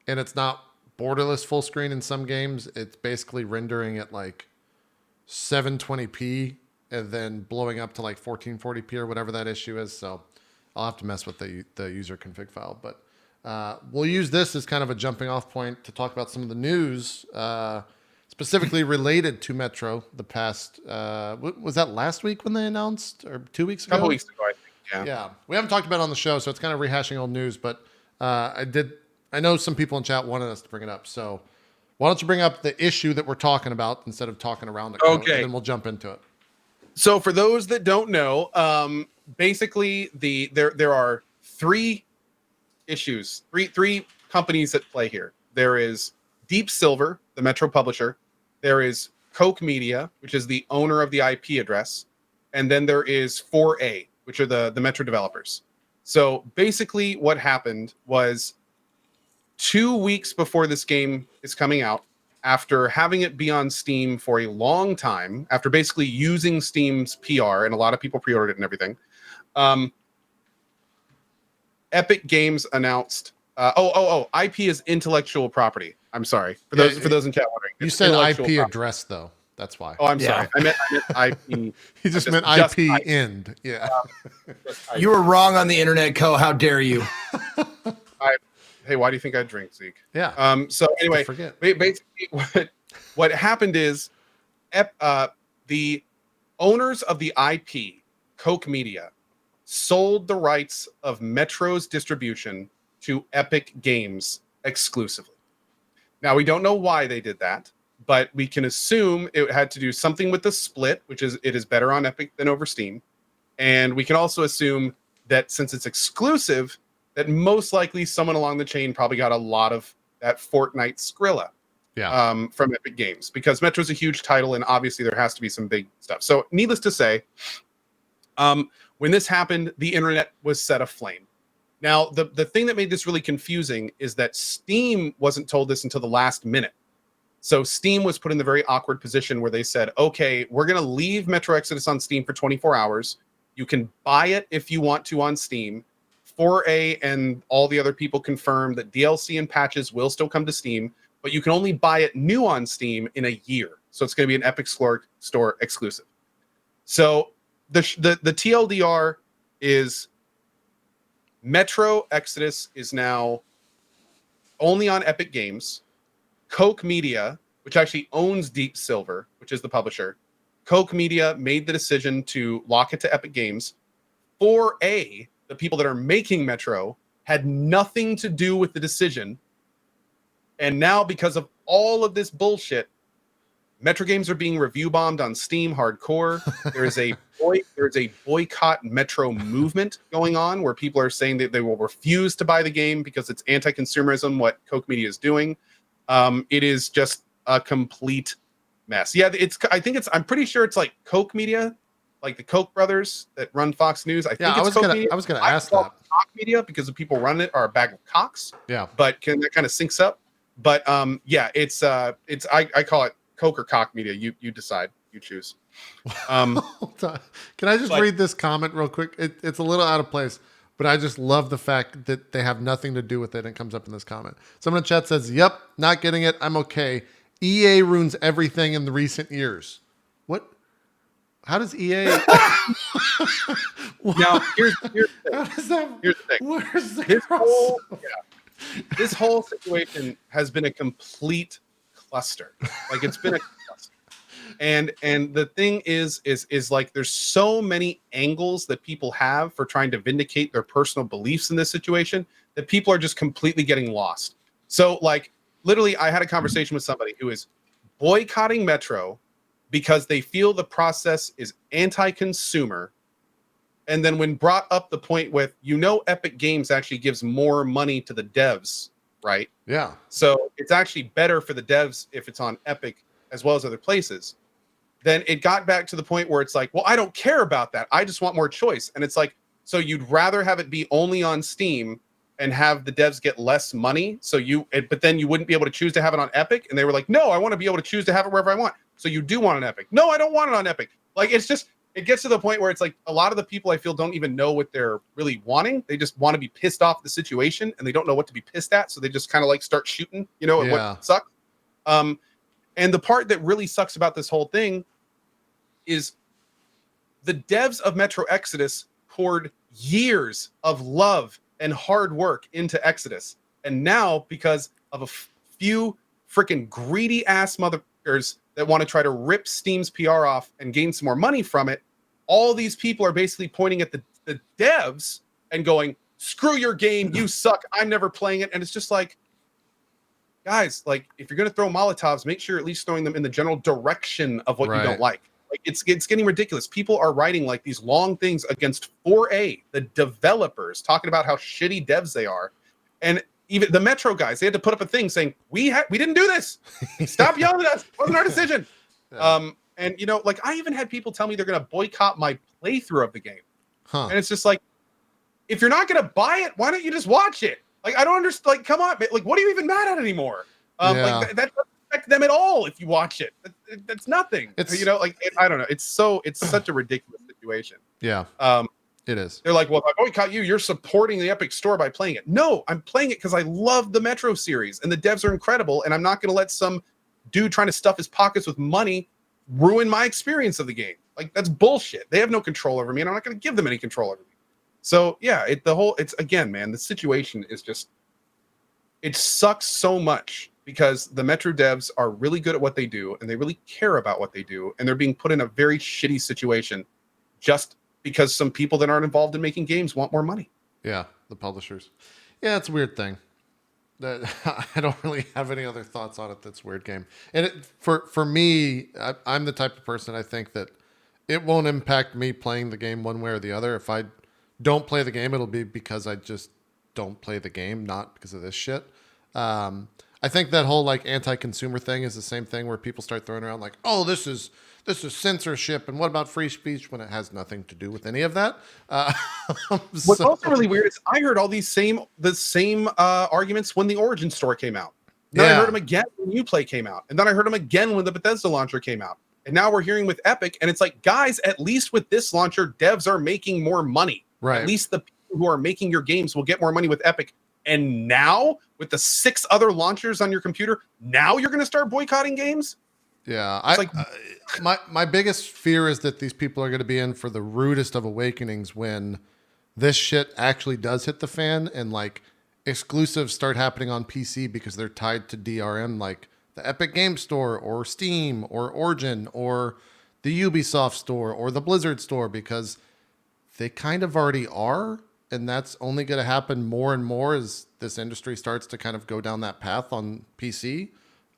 and it's not borderless full screen in some games, it's basically rendering at like 720p and then blowing up to like 1440p or whatever that issue is. So I'll have to mess with the user config file, but we'll use this as kind of a jumping off point to talk about some of the news, specifically related to Metro. The past, was that last week when they announced, or 2 weeks ago? A couple weeks ago, I think. Yeah. We haven't talked about it on the show, so it's kind of rehashing old news, but I know some people in chat wanted us to bring it up. So Why don't you bring up the issue that we're talking about instead of talking around it? Code, Okay. and then we'll jump into it. So for those that don't know, basically there are three issues, three companies that play here. There is Deep Silver, the Metro publisher. There is Koch Media, which is the owner of the IP address, and then there is 4A, which are the Metro developers. So basically, what happened was 2 weeks before this game is coming out, after having it be on Steam for a long time, after basically using Steam's PR, and a lot of people pre-ordered it and everything, Epic Games announced. IP is intellectual property. I'm sorry for those in chat wondering. You It's said IP property. address though. That's why. Oh, I'm sorry. I meant IP. He just meant IP end. Yeah. You were wrong on the internet, Co. How dare you? Hey, why do you think I drink, Zeke? Yeah. So anyway, forget. basically what happened is the owners of the IP, Koch Media, sold the rights of Metro's distribution to Epic Games exclusively. Now, we don't know why they did that, but we can assume it had to do something with the split, which is it is better on Epic than over Steam. And we can also assume that since it's exclusive, that most likely someone along the chain probably got a lot of that Fortnite Skrilla from Epic Games, because Metro's a huge title, and obviously there has to be some big stuff. So needless to say, when this happened, the internet was set aflame. Now, the thing that made this really confusing is that Steam wasn't told this until the last minute. So Steam was put in the very awkward position where they said, okay, we're going to leave Metro Exodus on Steam for 24 hours. You can buy it if you want to on Steam. 4A and all the other people confirmed that DLC and patches will still come to Steam, but you can only buy it new on Steam in a year. So it's going to be an Epic Store exclusive. So the TLDR is Metro Exodus is now only on Epic Games. Koch Media, which actually owns Deep Silver, which is the publisher, Koch Media made the decision to lock it to Epic Games. 4A, the people that are making Metro, had nothing to do with the decision. And now, because of all of this bullshit, Metro games are being review bombed on Steam hardcore. There is a boycott Metro movement going on where people are saying that they will refuse to buy the game because it's anti-consumerism, what Koch Media is doing. It is just a complete mess. Yeah, I'm pretty sure it's like Koch Media, like the Koch brothers that run Fox News. I was gonna ask that. Koch Media, because the people run it are a bag of cocks. Yeah. But that kind of syncs up. But it's I call it Koch or Koch Media. You decide. You choose. Can I just read this comment real quick? It's a little out of place, but I just love the fact that they have nothing to do with it. And it comes up in this comment. Someone in chat says, "Yep, not getting it. I'm okay. EA ruins everything in the recent years." What? How does EA? Now here's the thing. How does that? Here's the thing. Where's the this whole situation has been a complete cluster. Like, it's been a cluster. And the thing is like, there's so many angles that people have for trying to vindicate their personal beliefs in this situation that people are just completely getting lost. So, like, literally, I had a conversation with somebody who is boycotting Metro because they feel the process is anti-consumer. And then when brought up the point with, Epic Games actually gives more money to the devs, right? Yeah. So it's actually better for the devs if it's on Epic as well as other places. Then it got back to the point where it's like, well, I don't care about that. I just want more choice. And it's like, so you'd rather have it be only on Steam and have the devs get less money. But then you wouldn't be able to choose to have it on Epic. And they were like, no, I want to be able to choose to have it wherever I want. So you do want an Epic. No, I don't want it on Epic. Like, it gets to the point where it's like, a lot of the people I feel don't even know what they're really wanting. They just want to be pissed off the situation and they don't know what to be pissed at. So they just kind of like start shooting, at what sucks. And the part that really sucks about this whole thing is the devs of Metro Exodus poured years of love and hard work into Exodus. And now, because of a few freaking greedy ass motherfuckers that want to try to rip Steam's PR off and gain some more money from it, all these people are basically pointing at the devs and going, screw your game, you suck, I'm never playing it. And it's just like, guys, like if you're gonna throw Molotovs, make sure you're at least throwing them in the general direction of what you don't like. Like it's getting ridiculous. People are writing like these long things against 4A, the developers, talking about how shitty devs they are, and even the Metro guys, they had to put up a thing saying we didn't do this. Stop yelling at us. It wasn't our decision. Yeah. And you know, like I even had people tell me they're gonna boycott my playthrough of the game. And it's just like, if you're not gonna buy it, why don't you just watch it? Like I don't understand. Like, come on, like what are you even mad at anymore? Like that doesn't affect them at all if you watch it. That's nothing. It's, you know, like I don't know. It's such a ridiculous situation. Yeah. It is. They're like, well, if I boycott you, you're supporting the Epic Store by playing it. No, I'm playing it because I love the Metro series and the devs are incredible, and I'm not going to let some dude trying to stuff his pockets with money ruin my experience of the game. Like that's bullshit. They have no control over me, and I'm not going to give them any control over me. So yeah, it's again, man, the situation is just, it sucks so much because the Metro devs are really good at what they do and they really care about what they do, and they're being put in a very shitty situation just because some people that aren't involved in making games want more money. Yeah, the publishers. Yeah, it's a weird thing. That I don't really have any other thoughts on it. That's a weird game. And for me, I'm the type of person, I think that it won't impact me playing the game one way or the other. If I don't play the game, it'll be because I just don't play the game, not because of this shit. I think that whole like anti-consumer thing is the same thing where people start throwing around like, oh, this is censorship, and what about free speech, when it has nothing to do with any of that. What's also really weird is I heard all the same arguments when the Origin store came out. Then I heard them again when Uplay came out, and then I heard them again when the Bethesda launcher came out. And now we're hearing with Epic, and it's like, guys, at least with this launcher, devs are making more money. Right. At least the people who are making your games will get more money with Epic. And now, with the 6 other launchers on your computer, now you're going to start boycotting games? Yeah. My biggest fear is that these people are going to be in for the rudest of awakenings when this shit actually does hit the fan and like exclusives start happening on PC because they're tied to DRM, like the Epic Game Store or Steam or Origin or the Ubisoft store or the Blizzard store, because they kind of already are. And that's only going to happen more and more as this industry starts to kind of go down that path on PC.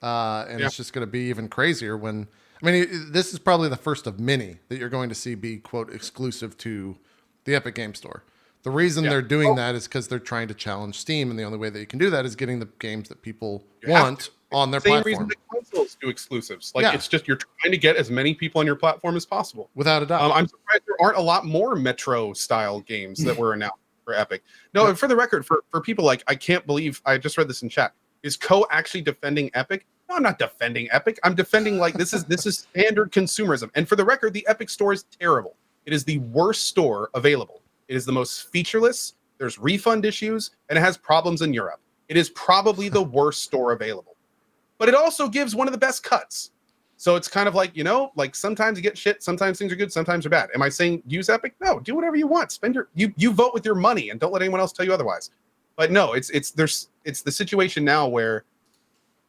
It's just going to be even crazier when, I mean, this is probably the first of many that you're going to see be, quote, exclusive to the Epic Game Store. The reason they're doing that is because they're trying to challenge Steam, and the only way that you can do that is getting the games that people want on their platform. Same reason that consoles do exclusives. Like it's just, you're trying to get as many people on your platform as possible. Without a doubt. I'm surprised there aren't a lot more Metro style games that were announced for Epic. No, and for the record, for people like, I can't believe I just read this in chat. Is Co actually defending Epic? No, I'm not defending Epic. I'm defending like this is standard consumerism. And for the record, the Epic store is terrible. It is the worst store available. It is the most featureless. There's refund issues, and it has problems in Europe. It is probably the worst store available. But it also gives one of the best cuts. So it's kind of like, you know, like sometimes you get shit, sometimes things are good, sometimes they're bad. Am I saying use Epic? No, do whatever you want. Spend you vote with your money and don't let anyone else tell you otherwise. But no, it's the situation now where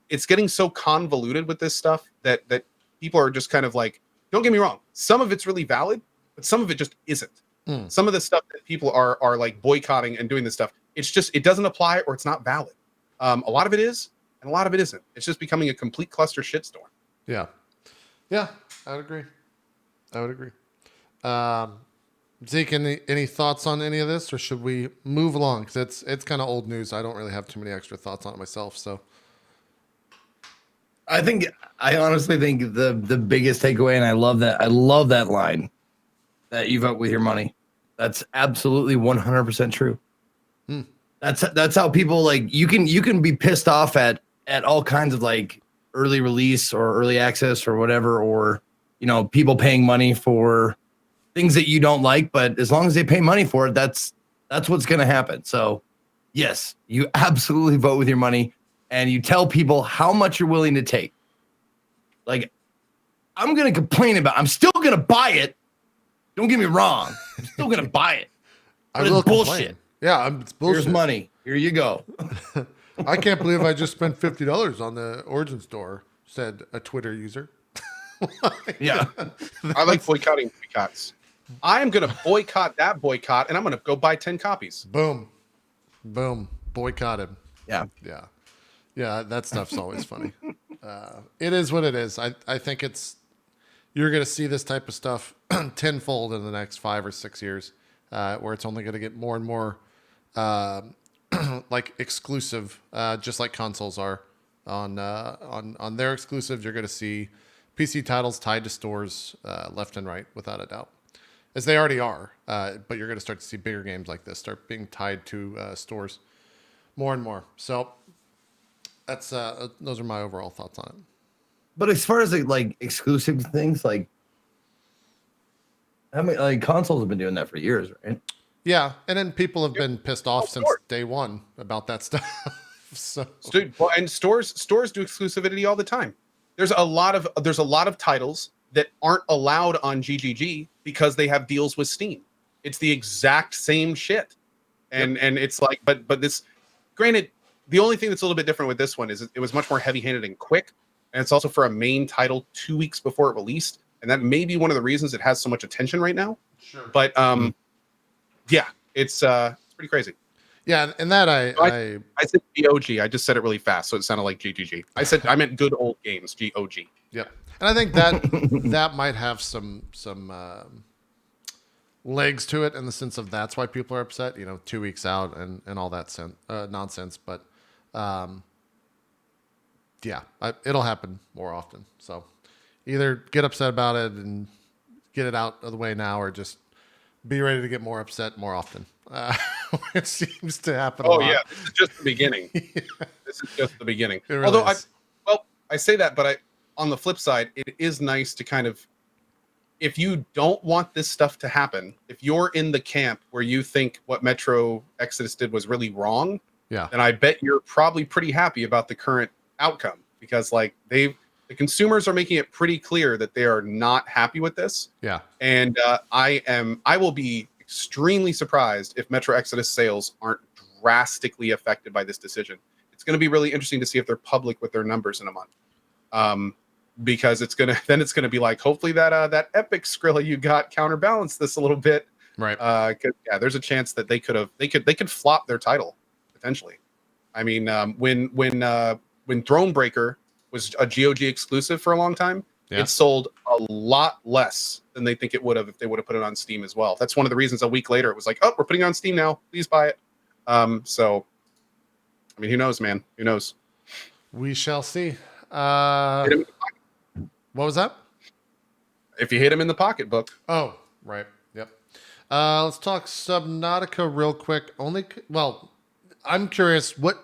it's getting so convoluted with this stuff that people are just kind of like, don't get me wrong, some of it's really valid, but some of it just isn't. Some of the stuff that people are like boycotting and doing this stuff, it's just, it doesn't apply or it's not valid. A lot of it is, and a lot of it isn't. It's just becoming a complete cluster shitstorm. Yeah. Yeah, I would agree. Zeke, any thoughts on any of this, or should we move along? Because it's kind of old news. I don't really have too many extra thoughts on it myself. So I honestly think the biggest takeaway, and I love that line, that you vote with your money. That's absolutely 100% true. That's how people, like, you can be pissed off at all kinds of like early release or early access or whatever, or, you know, people paying money for things that you don't like, but as long as they pay money for it, that's what's going to happen. So yes, you absolutely vote with your money, and you tell people how much you're willing to take. Like, I'm going to complain I'm still going to buy it. Don't get me wrong. I'm still going to buy it. But it's bullshit. Yeah, it's bullshit. Here's money. Here you go. I can't believe I just spent $50 on the Origin store, said a Twitter user. Yeah. I like boycotting boycotts. I am going to boycott that boycott, and I'm going to go buy 10 copies. Boom. Boycotted. Yeah. Yeah. Yeah, that stuff's always funny. It is what it is. I think you're going to see this type of stuff tenfold in the next 5 or 6 years, where it's only going to get more and more like exclusive, just like consoles are on their exclusives. You're going to see PC titles tied to stores left and right, without a doubt, as they already are. But you're going to start to see bigger games like this start being tied to stores more and more. So that's those are my overall thoughts on it. But as far as like exclusive things, like how many like consoles have been doing that for years, right? Yeah, and then people have been pissed off since day one about that stuff. So, Dude, well, and stores do exclusivity all the time. There's a lot of titles that aren't allowed on GGG because they have deals with Steam. It's the exact same shit, and it's like, but this, granted, the only thing that's a little bit different with this one is it was much more heavy-handed and quick, and it's also for a main title 2 weeks before it released, and that may be one of the reasons it has so much attention right now. sure. But yeah, it's pretty crazy. Yeah, and that I said GOG. I just said it really fast, so it sounded like GGG. I meant good old games, GOG. Yep. And I think that might have some legs to it in the sense of that's why people are upset. 2 weeks out and all that nonsense. But yeah, it'll happen more often. So either get upset about it and get it out of the way now, or just be ready to get more upset more often. It seems to happen a lot. Yeah, this is just the beginning. This is just the beginning. Really Although is. I say that, but on the flip side, it is nice to kind of, if you don't want this stuff to happen, if you're in the camp where you think what Metro Exodus did was really wrong, Yeah. then I bet you're probably pretty happy about the current outcome, because like the consumers are making it pretty clear that they are not happy with this. Yeah. And I will be extremely surprised if Metro Exodus sales aren't drastically affected by this decision. It's going to be really interesting to see if they're public with their numbers in a month. Because it's gonna be like, hopefully that epic Skrilla you got counterbalanced this a little bit, Right. There's a chance that they could flop their title potentially. I mean, when Thronebreaker was a GOG exclusive for a long time, Yeah. it sold a lot less than they think it would have if they would have put it on Steam as well. That's one of the reasons a week later it was like, oh, we're putting it on Steam now, please buy it. So I mean, who knows, man? Who knows? We shall see. Hit him- What was that? If you hit him in the pocketbook. Oh, right. Yep. Let's talk Subnautica real quick. I'm curious, what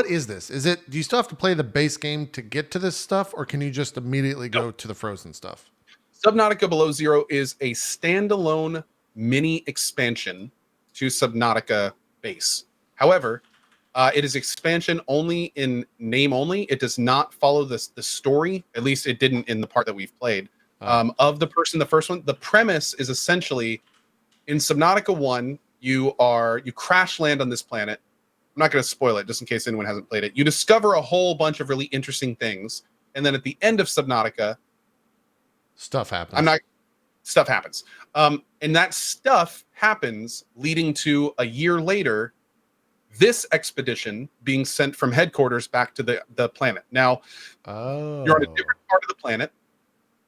is this? Do you still have to play the base game to get to this stuff, or can you just immediately go to the frozen stuff? Subnautica Below Zero is a standalone mini expansion to Subnautica base. However, it is expansion only in name only. It does not follow the story. At least it didn't in the part that we've played. Of the first one. The premise is essentially, in Subnautica 1, you crash land on this planet. I'm not going to spoil it just in case anyone hasn't played it. You discover a whole bunch of really interesting things. And then at the end of Subnautica, Stuff happens. stuff happens. And that stuff happens leading to a year later, this expedition being sent from headquarters back to the planet. Now, you're on a different part of the planet,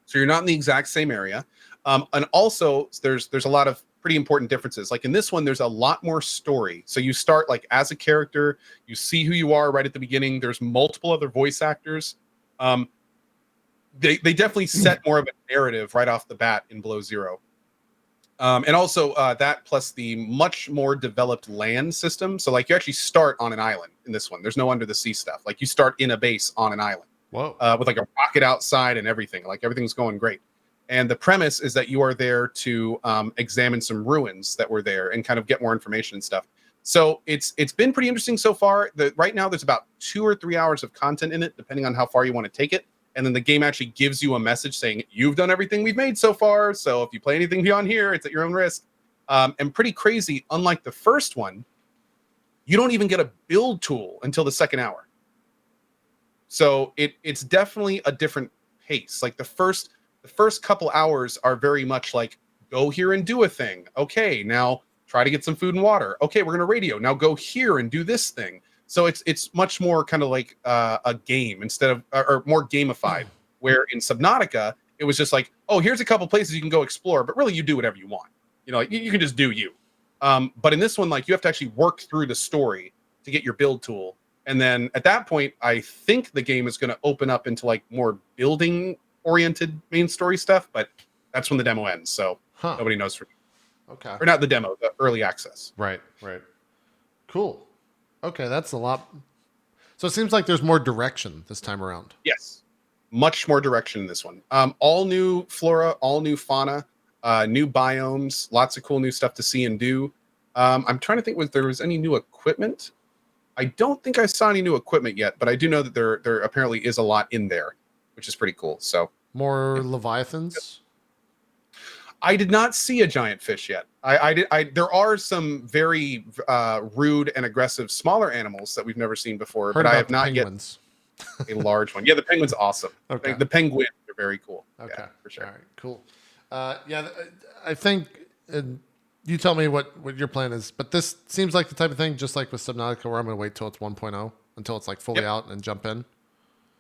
so you're not in the exact same area. And also, there's a lot of pretty important differences. Like in this one, there's a lot more story. So you start like as a character, you see who you are right at the beginning. There's multiple other voice actors. They definitely set more of a narrative right off the bat in Below Zero. And also that plus the much more developed land system. So like you actually start on an island in this one. There's no under the sea stuff. Like you start in a base on an island. Whoa. With like a rocket outside and everything. Like everything's going great. And the premise is that you are there to examine some ruins that were there and kind of get more information and stuff. So it's been pretty interesting so far. Right now there's about 2 or 3 hours of content in it, depending on how far you want to take it. And then the game actually gives you a message saying, you've done everything we've made so far. So if you play anything beyond here, it's at your own risk. And pretty crazy, unlike the first one, you don't even get a build tool until the second hour. So it's definitely a different pace. Like the first couple hours are very much like, go here and do a thing. Okay, now try to get some food and water. Okay, we're going to radio. Now go here and do this thing. So it's much more kind of like a game instead of or more gamified. Where in Subnautica it was just like, oh, here's a couple places you can go explore, but really you do whatever you want. You know, like, you can just do you. But in this one, like you have to actually work through the story to get your build tool. And then at that point, I think the game is going to open up into like more building oriented main story stuff, but that's when the demo ends. So nobody knows for me. Okay. Or not the demo, the early access. Right. Cool. Okay, that's a lot. So it seems like there's more direction this time around. Yes. Much more direction in this one. All new flora, all new fauna, new biomes, lots of cool new stuff to see and do. I'm trying to think if there was any new equipment. I don't think I saw any new equipment yet, but I do know that there apparently is a lot in there, which is pretty cool. So more Leviathans. I did not see a giant fish yet. There are some very rude and aggressive smaller animals that we've never seen before, but I have not penguins. Yet a large one. Yeah, the penguin's awesome. Okay. The penguins are very cool. Okay, yeah, for sure. All right, cool. Yeah, I think you tell me what your plan is, but this seems like the type of thing, just like with Subnautica, where I'm going to wait till it's 1.0 until it's like fully out and jump in.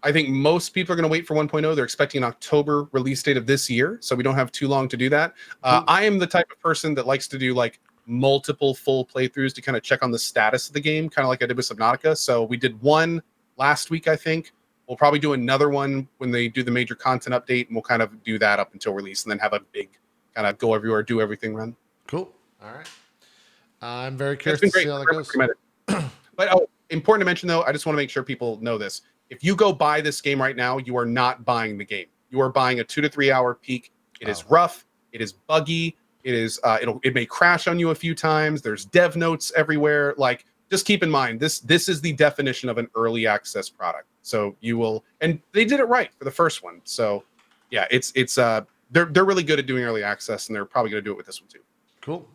I think most people are going to wait for 1.0. They're expecting an October release date of this year, so we don't have too long to do that. I am the type of person that likes to do like multiple full playthroughs to kind of check on the status of the game, kind of like I did with Subnautica. So we did one last week, I think. We'll probably do another one when they do the major content update, and we'll kind of do that up until release, and then have a big kind of go everywhere, do everything run. Cool. All right. I'm very curious to see how that goes. But important to mention, though, I just want to make sure people know this. If you go buy this game right now, you are not buying the game. You are buying a 2 to 3 hour peak. It is rough. It is buggy. It is. It may crash on you a few times. There's dev notes everywhere. Like, just keep in mind, this is the definition of an early access product. So you will, and they did it right for the first one. So yeah, they're really good at doing early access, and they're probably going to do it with this one too. Cool.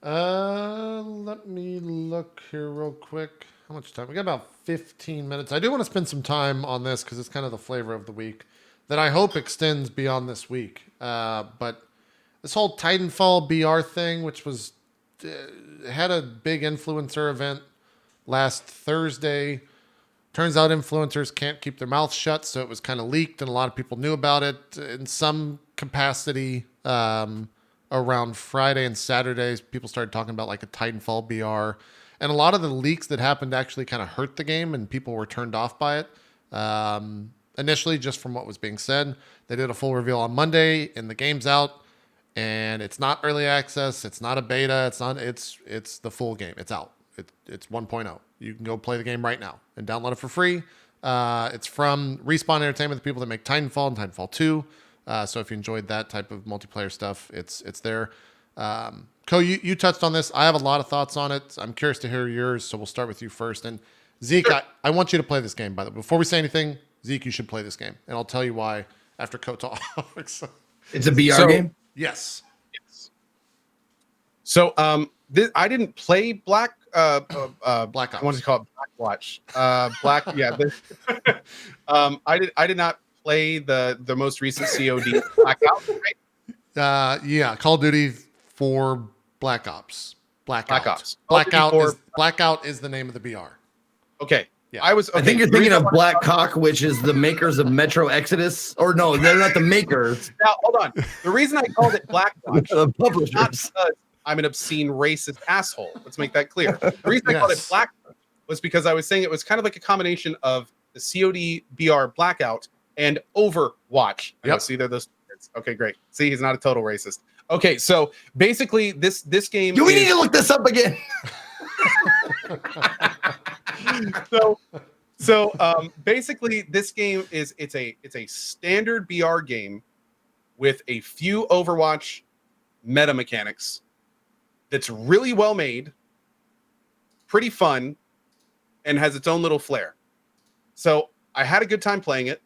Let me look here real quick. How much time? We got about 15 minutes. I do want to spend some time on this because it's kind of the flavor of the week that I hope extends beyond this week. But this whole Titanfall BR thing, which was had a big influencer event last Thursday. Turns out influencers can't keep their mouths shut, so it was kind of leaked, and a lot of people knew about it in some capacity. Around Friday and Saturdays, people started talking about like a Titanfall BR, and a lot of the leaks that happened actually kind of hurt the game, and people were turned off by it. Initially, just from what was being said, they did a full reveal on Monday, and the game's out, and it's not early access, it's not a beta, it's the full game, it's out, it's 1.0. You can go play the game right now and download it for free. It's from Respawn Entertainment, the people that make Titanfall and Titanfall 2. So if you enjoyed that type of multiplayer stuff, it's there. Ko, you touched on this. I have a lot of thoughts on it. I'm curious to hear yours, so we'll start with you first. And Zeke, sure. I want you to play this game, by the way. Before we say anything, Zeke, you should play this game. And I'll tell you why after Ko talks. It's a BR game? Yes. So I didn't play Black Ops. I wanted to call it Blackwatch. I did not play the most recent COD Blackout, right? Yeah, Call of Duty 4 Black Ops. Blackout is the name of the BR. Okay. Yeah. I think you're thinking of Blackcock, which is the makers of Metro Exodus. Or no, they're not the makers. Now, hold on. The reason I called it Blackwatch the publishers. Not because I'm an obscene racist asshole. Let's make that clear. The reason I called it Blackwatch was because I was saying it was kind of like a combination of the COD BR Blackout and Overwatch. Yep. See, they're those words. Okay, great. See, he's not a total racist. Okay, so basically this game we need to look this up again. So basically this game it's a standard BR game with a few Overwatch meta mechanics that's really well made, pretty fun, and has its own little flair. So I had a good time playing it.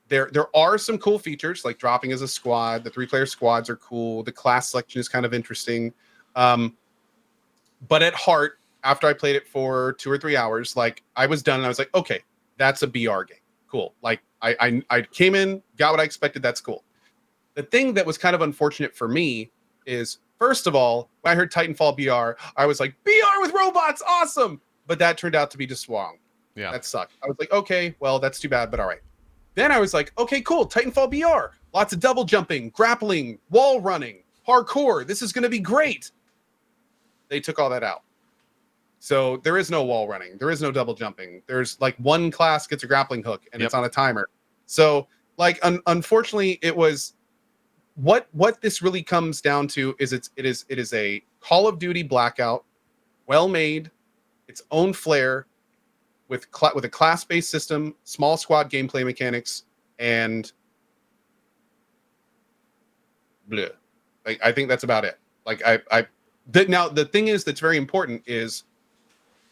There are some cool features, like dropping as a squad. The 3-player squads are cool. The class selection is kind of interesting. But at heart, after I played it for 2 or 3 hours, like I was done and I was like, okay, that's a BR game. Cool. Like I came in, got what I expected. That's cool. The thing that was kind of unfortunate for me is, first of all, when I heard Titanfall BR, I was like, BR with robots, awesome. but that turned out to be just wrong. Yeah. That sucked. I was like, okay, well, that's too bad, but all right. Then I was like, okay, cool. Titanfall BR. Lots of double jumping, grappling, wall running, parkour. This is going to be great. They took all that out. So there is no wall running. There is no double jumping. There's like one class gets a grappling hook and it's on a timer. So like, unfortunately, it was what this really comes down to is it is a Call of Duty Blackout, well made, its own flair, with a class-based system, small squad gameplay mechanics, and bleh. Like, I think that's about it. Like now the thing is that's very important is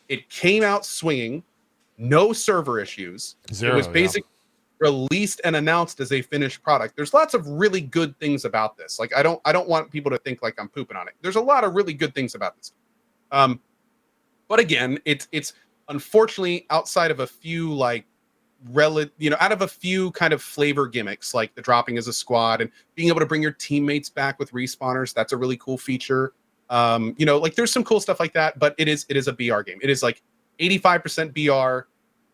it came out swinging, no server issues. Zero, it was basically released and announced as a finished product. There's lots of really good things about this. Like I don't want people to think like I'm pooping on it. There's a lot of really good things about this. But again, it's unfortunately outside of a few like out of a few kind of flavor gimmicks like the dropping as a squad and being able to bring your teammates back with respawners. That's a really cool feature. Like there's some cool stuff like that, but it is a BR game. It is like 85% BR,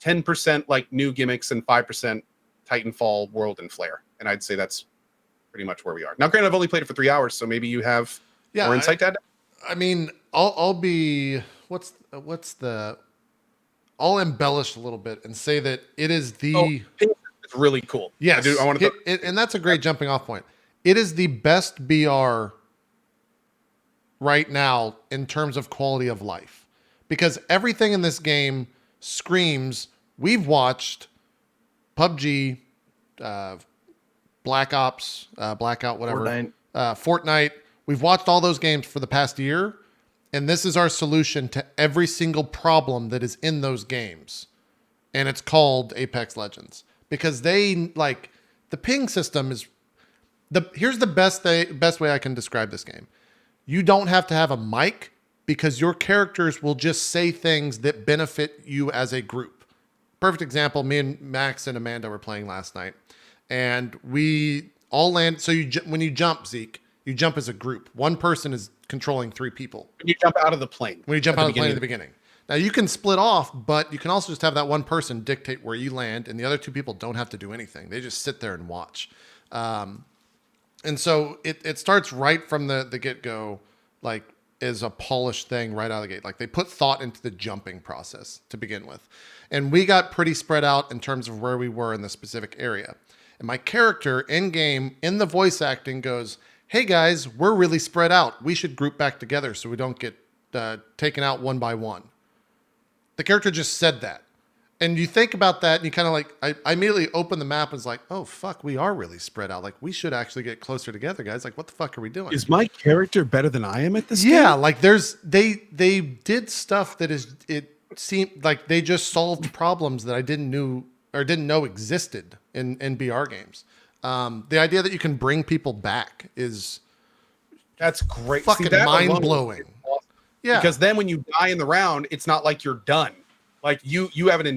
10% like new gimmicks, and 5% Titanfall world and flair. And I'd say that's pretty much where we are. Now, granted, I've only played it for 3 hours, so maybe you have more insight to add. I mean, I'll be I'll embellish a little bit and say that it is it's really cool. Yes, I want to and that's a great jumping off point. It is the best BR right now in terms of quality of life, because everything in this game screams. We've watched PUBG, Black Ops, Blackout, whatever, Fortnite. We've watched all those games for the past year, and this is our solution to every single problem that is in those games. And it's called Apex Legends, because they like the ping system is here's the best way I can describe this game. You don't have to have a mic because your characters will just say things that benefit you as a group. Perfect example, me and Max and Amanda were playing last night, and we all land. So when you jump, Zeke, you jump as a group. One person is controlling 3 people. When you jump out of the plane. When you jump out of the plane at the beginning. Now you can split off, but you can also just have that one person dictate where you land, and the other 2 people don't have to do anything. They just sit there and watch. And so it starts right from the get-go, like is a polished thing right out of the gate. Like they put thought into the jumping process to begin with. And we got pretty spread out in terms of where we were in the specific area. And my character in game, in the voice acting, goes, "Hey guys, we're really spread out. We should group back together so we don't get taken out one by one." The character just said that. And you think about that and you kind of like, I immediately open the map and was like, oh fuck, we are really spread out. Like we should actually get closer together, guys. Like what the fuck are we doing? Is my character better than I am at this Yeah, game? like they did stuff that it seemed like they just solved problems that I didn't know existed in BR games. The idea that you can bring people back that's great. Fucking mind blowing. Awesome. Yeah, because then when you die in the round, it's not like you're done. Like you have an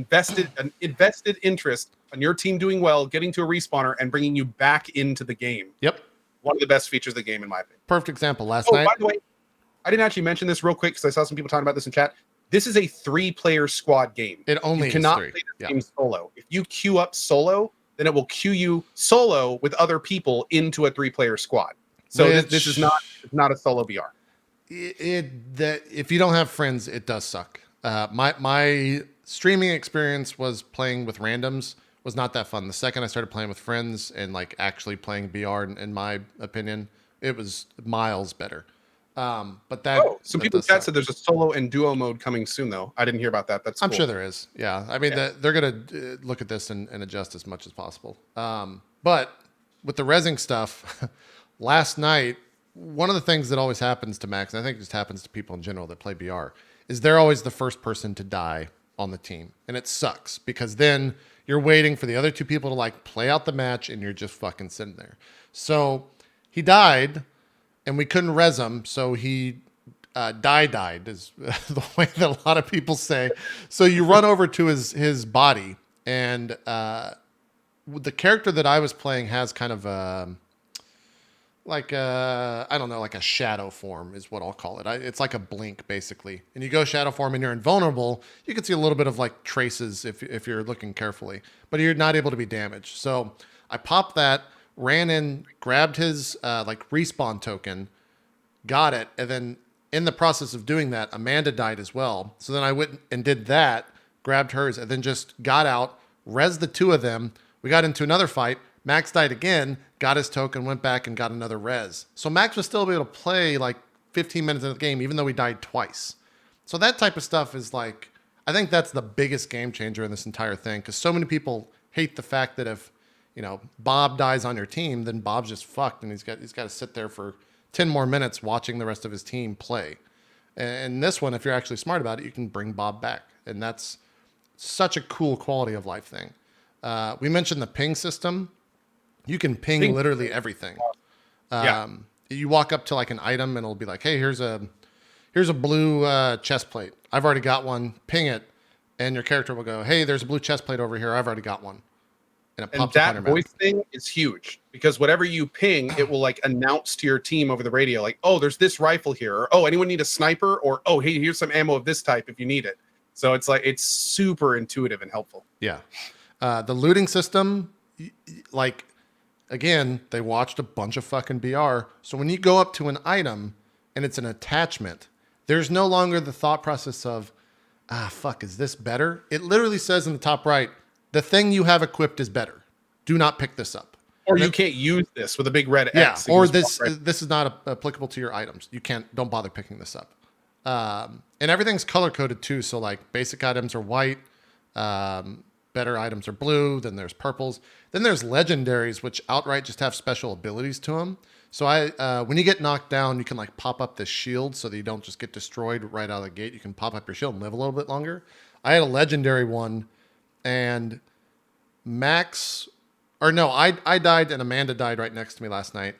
invested interest on your team doing well, getting to a respawner and bringing you back into the game. Yep. One of the best features of the game, in my opinion. Perfect example. Last night. By the way, I didn't actually mention this real quick because I saw some people talking about this in chat. This is a 3-player squad game. It only you cannot is 3. play this game solo. If you queue up solo, then it will queue you solo with other people into a 3-player squad. So this is not a solo BR. If you don't have friends, it does suck. My streaming experience was playing with randoms was not that fun. The second I started playing with friends and like actually playing BR, in my opinion, it was miles better. But some people in chat said there's a solo and duo mode coming soon, though. I didn't hear about that. That's I'm cool. sure there is. Yeah, I mean they're gonna look at this and adjust as much as possible. But with the rezzing stuff, last night, one of the things that always happens to Max, and I think it just happens to people in general that play BR, is they're always the first person to die on the team. And it sucks because then you're waiting for the other 2 people to like play out the match and you're just fucking sitting there. So he died and we couldn't res him. So he died is the way that a lot of people say. So you run over to his body, and the character that I was playing has kind of I don't know, like a shadow form is what I'll call it. It's like a blink basically. And you go shadow form and you're invulnerable. You can see a little bit of like traces if you're looking carefully, but you're not able to be damaged. So I popped that, ran in, grabbed his like respawn token, got it, and then in the process of doing that, Amanda died as well. So then I went and did that, grabbed hers, and then just got out, rezzed the two of them. We got into another fight. Max died again, got his token, went back and got another res. So Max was still able to play like 15 minutes into the game, even though he died twice. So that type of stuff is like, I think that's the biggest game changer in this entire thing, because so many people hate the fact that if, you know, Bob dies on your team, then Bob's just fucked, and he's got to sit there for 10 more minutes watching the rest of his team play. And this one, if you're actually smart about it, you can bring Bob back. And that's such a cool quality of life thing. We mentioned the ping system. You can ping literally everything. You walk up to like an item and it'll be like, hey, here's a blue chest plate. I've already got one. Ping it. And your character will go, hey, there's a blue chest plate over here. I've already got one. And that voice thing is huge, because whatever you ping, it will like announce to your team over the radio, like, oh, there's this rifle here, or oh, anyone need a sniper, or oh, hey, here's some ammo of this type if you need it. So it's like, it's super intuitive and helpful. Yeah. The looting system, like, again, they watched a bunch of fucking BR. So when you go up to an item and it's an attachment, there's no longer the thought process of, fuck, is this better? It literally says in the top right, the thing you have equipped is better. Do not pick this up. Or you can't use this with a big red X. Or this is not applicable to your items. You don't bother picking this up. And everything's color coded too. So like basic items are white, better items are blue, then there's purples. Then there's legendaries, which outright just have special abilities to them. So when you get knocked down, you can like pop up this shield so that you don't just get destroyed right out of the gate. You can pop up your shield and live a little bit longer. I had a legendary one, and I died and Amanda died right next to me last night.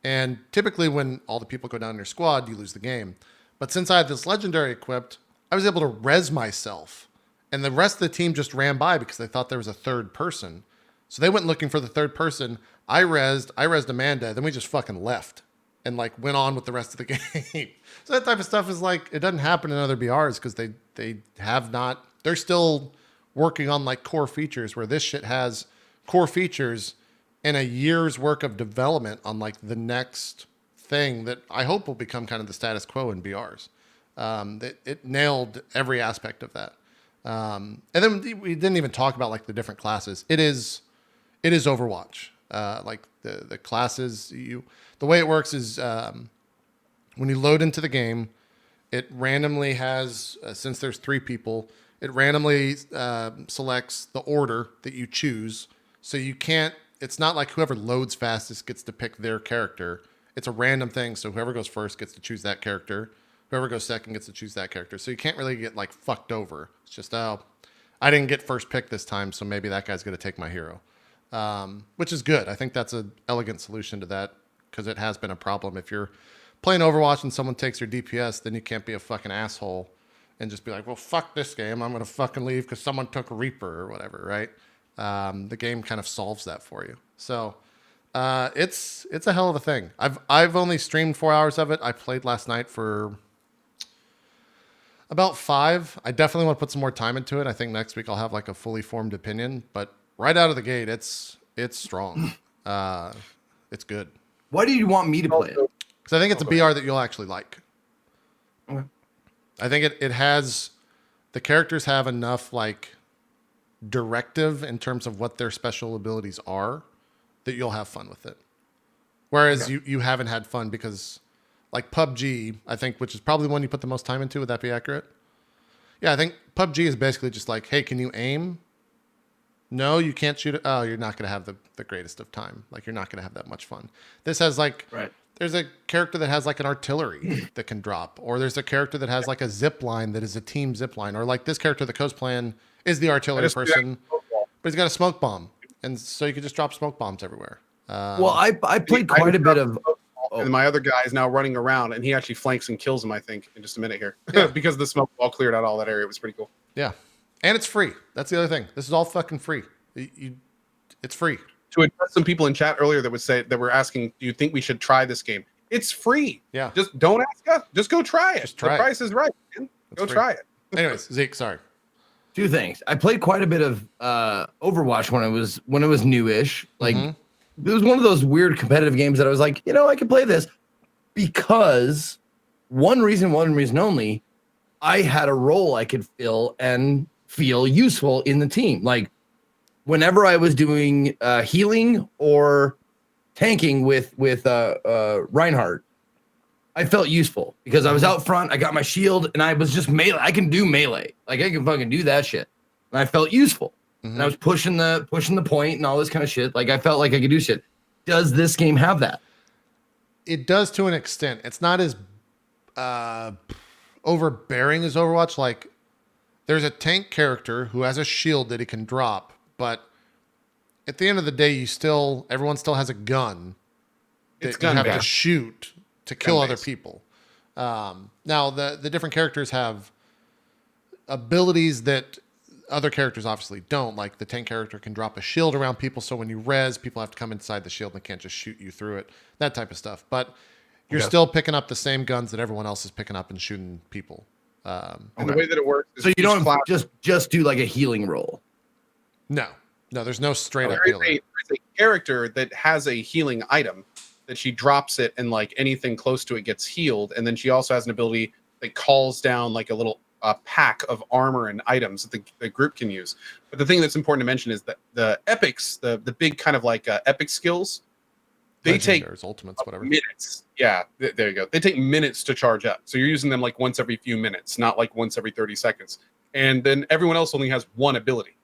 And typically when all the people go down in your squad, you lose the game. But since I had this legendary equipped, I was able to res myself. And the rest of the team just ran by because they thought there was a third person. So they went looking for the third person. I resed Amanda, then we just fucking left and like went on with the rest of the game. So that type of stuff is like, it doesn't happen in other BRs because they're still working on like core features, where this shit has core features and a year's work of development on like the next thing that I hope will become kind of the status quo in BRs. It nailed every aspect of that. And then we didn't even talk about like the different classes. It is Overwatch. Like the classes, the way it works is when you load into the game, it randomly has, since there's 3 people, it randomly selects the order that you choose. So it's not like whoever loads fastest gets to pick their character. It's a random thing. So whoever goes first gets to choose that character. Whoever goes second gets to choose that character. So you can't really get like fucked over. It's just, I didn't get first pick this time, so maybe that guy's going to take my hero. Which is good. I think that's an elegant solution to that, because it has been a problem. If you're playing Overwatch and someone takes your DPS, then you can't be a fucking asshole and just be like, well, fuck this game. I'm going to fucking leave because someone took a Reaper or whatever, right? The game kind of solves that for you. So it's a hell of a thing. I've only streamed 4 hours of it. I played last night for about 5. I definitely want to put some more time into it. I think next week I'll have like a fully formed opinion, but right out of the gate, it's strong. It's good. Why do you want me to play it? Because I think it's a BR that you'll actually like. Okay. I think it has, the characters have enough like directive in terms of what their special abilities are that you'll have fun with it. Whereas you haven't had fun because like PUBG, I think, which is probably the one you put the most time into. Would that be accurate? Yeah, I think PUBG is basically just like, hey, can you aim? No, you can't shoot it. Oh, you're not going to have the greatest of time. Like, you're not going to have that much fun. This has like, there's a character that has like an artillery that can drop, or there's a character that has like a zip line that is a team zip line, or like this character that cosplaying is the artillery person, but he's got a smoke bomb. And so you can just drop smoke bombs everywhere. Well, I played quite a bit of... And my other guy is now running around, and he actually flanks and kills him, I think, in just a minute here. Because the smoke all cleared out all that area. It was pretty cool. Yeah. And it's free. That's the other thing. This is all fucking free. It's free. to address some people in chat earlier that were asking, do you think we should try this game? It's free. Yeah. Just don't ask us. Just go try it. Just try the it. price is right, man. Go free. try it. Anyways, Zeke, sorry. Two things. I played quite a bit of Overwatch when it was newish. Like it was one of those weird competitive games that I was like, I can play this because one reason only, I had a role I could fill and feel useful in the team. Like whenever I was doing healing or tanking with Reinhardt, I felt useful because I was out front. I got my shield and I was just melee. I can do melee. Like I can fucking do that shit. And I felt useful. And I was pushing the point and all this kind of shit. Like I felt like I could do shit. Does this game have that? It does to an extent. It's not as overbearing as Overwatch. Like there's a tank character who has a shield that he can drop, but at the end of the day, everyone still has a gun that you have to shoot to kill other people. Now the different characters have abilities that other characters obviously don't. Like the tank character can drop a shield around people, so when you res, people have to come inside the shield and they can't just shoot you through it. That type of stuff. But you're still picking up the same guns that everyone else is picking up and shooting people. And the way that it works is so you don't just do like a healing roll. No, there's no straight up healing. healing. There's a character that has a healing item that she drops it and like anything close to it gets healed. And then she also has an ability that calls down like a little pack of armor and items that the group can use. But the thing that's important to mention is that the epics, the big kind of like epic skills, they take ultimates, whatever. minutes. Yeah, there you go. They take minutes to charge up. So you're using them like once every few minutes, not like once every 30 seconds. And then everyone else only has one ability.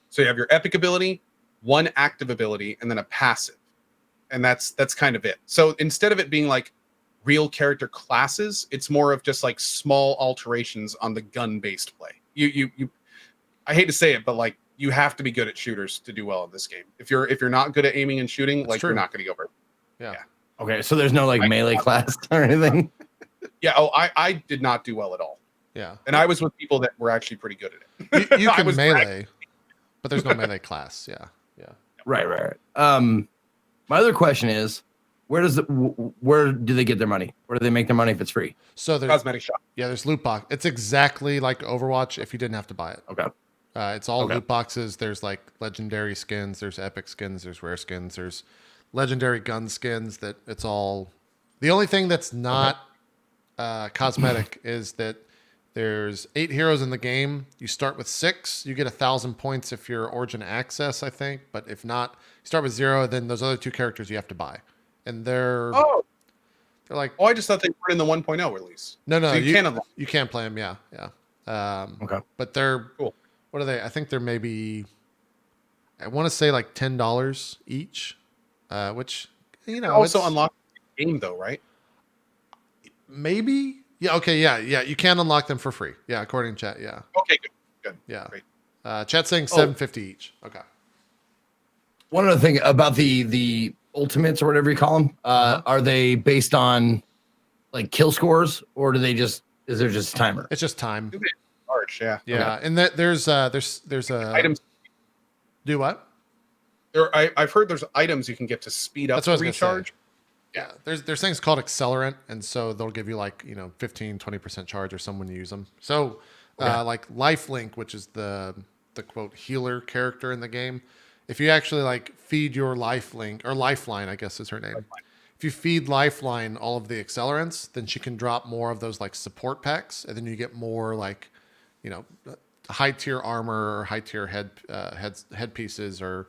So you have your epic ability, one active ability, and then a passive. And that's kind of it. So instead of it being like real character classes, it's more of just like small alterations on the gun-based play. You I hate to say it, but like you have to be good at shooters to do well in this game. If you're not good at aiming and shooting, That's like true. you're not going to go very. Yeah. Okay, so there's no like melee class or anything. Yeah. Oh, I did not do well at all. Yeah. And I was with people that were actually pretty good at it. You I can was melee, but there's no melee class. Yeah. Right. My other question is, where do they get their money? Where do they make their money if it's free? So there's cosmetic shop. Yeah, there's loot box. It's exactly like Overwatch if you didn't have to buy it. Okay. It's all loot boxes. There's like legendary skins, there's epic skins, there's rare skins, there's legendary gun skins. That it's all. The only thing that's not cosmetic is that there's 8 heroes in the game. You start with 6. You get 1,000 points if you're Origin Access, I think. But if not, you start with 0. Then those other 2 characters you have to buy, and they're like. Oh, I just thought they were in the 1.0 release. No, So you can't play them. Yeah. Okay. But they're cool. What are they? I think they're maybe. I want to say like $10 each, which also unlock the game though, right? Maybe. Yeah. Okay. Yeah. You can unlock them for free. Yeah, according to chat. Yeah. Okay. Good. Yeah. Great. Chat's saying $7.50 each. Okay. One other thing about the ultimates or whatever you call them, are they based on like kill scores, or is there just a timer? It's just time. Large, yeah. Yeah, Okay. and there's a items. Do what? I've heard there's items you can get to speed up That's what I was gonna recharge. say. Yeah, there's things called accelerant, and so they'll give you like 15-20% charge or some when you use them. So like Lifelink, which is the quote healer character in the game, if you actually like feed your Lifelink or Lifeline, I guess is her name. If you feed Lifeline all of the accelerants, then she can drop more of those like support packs, and then you get more like high tier armor or high tier head pieces or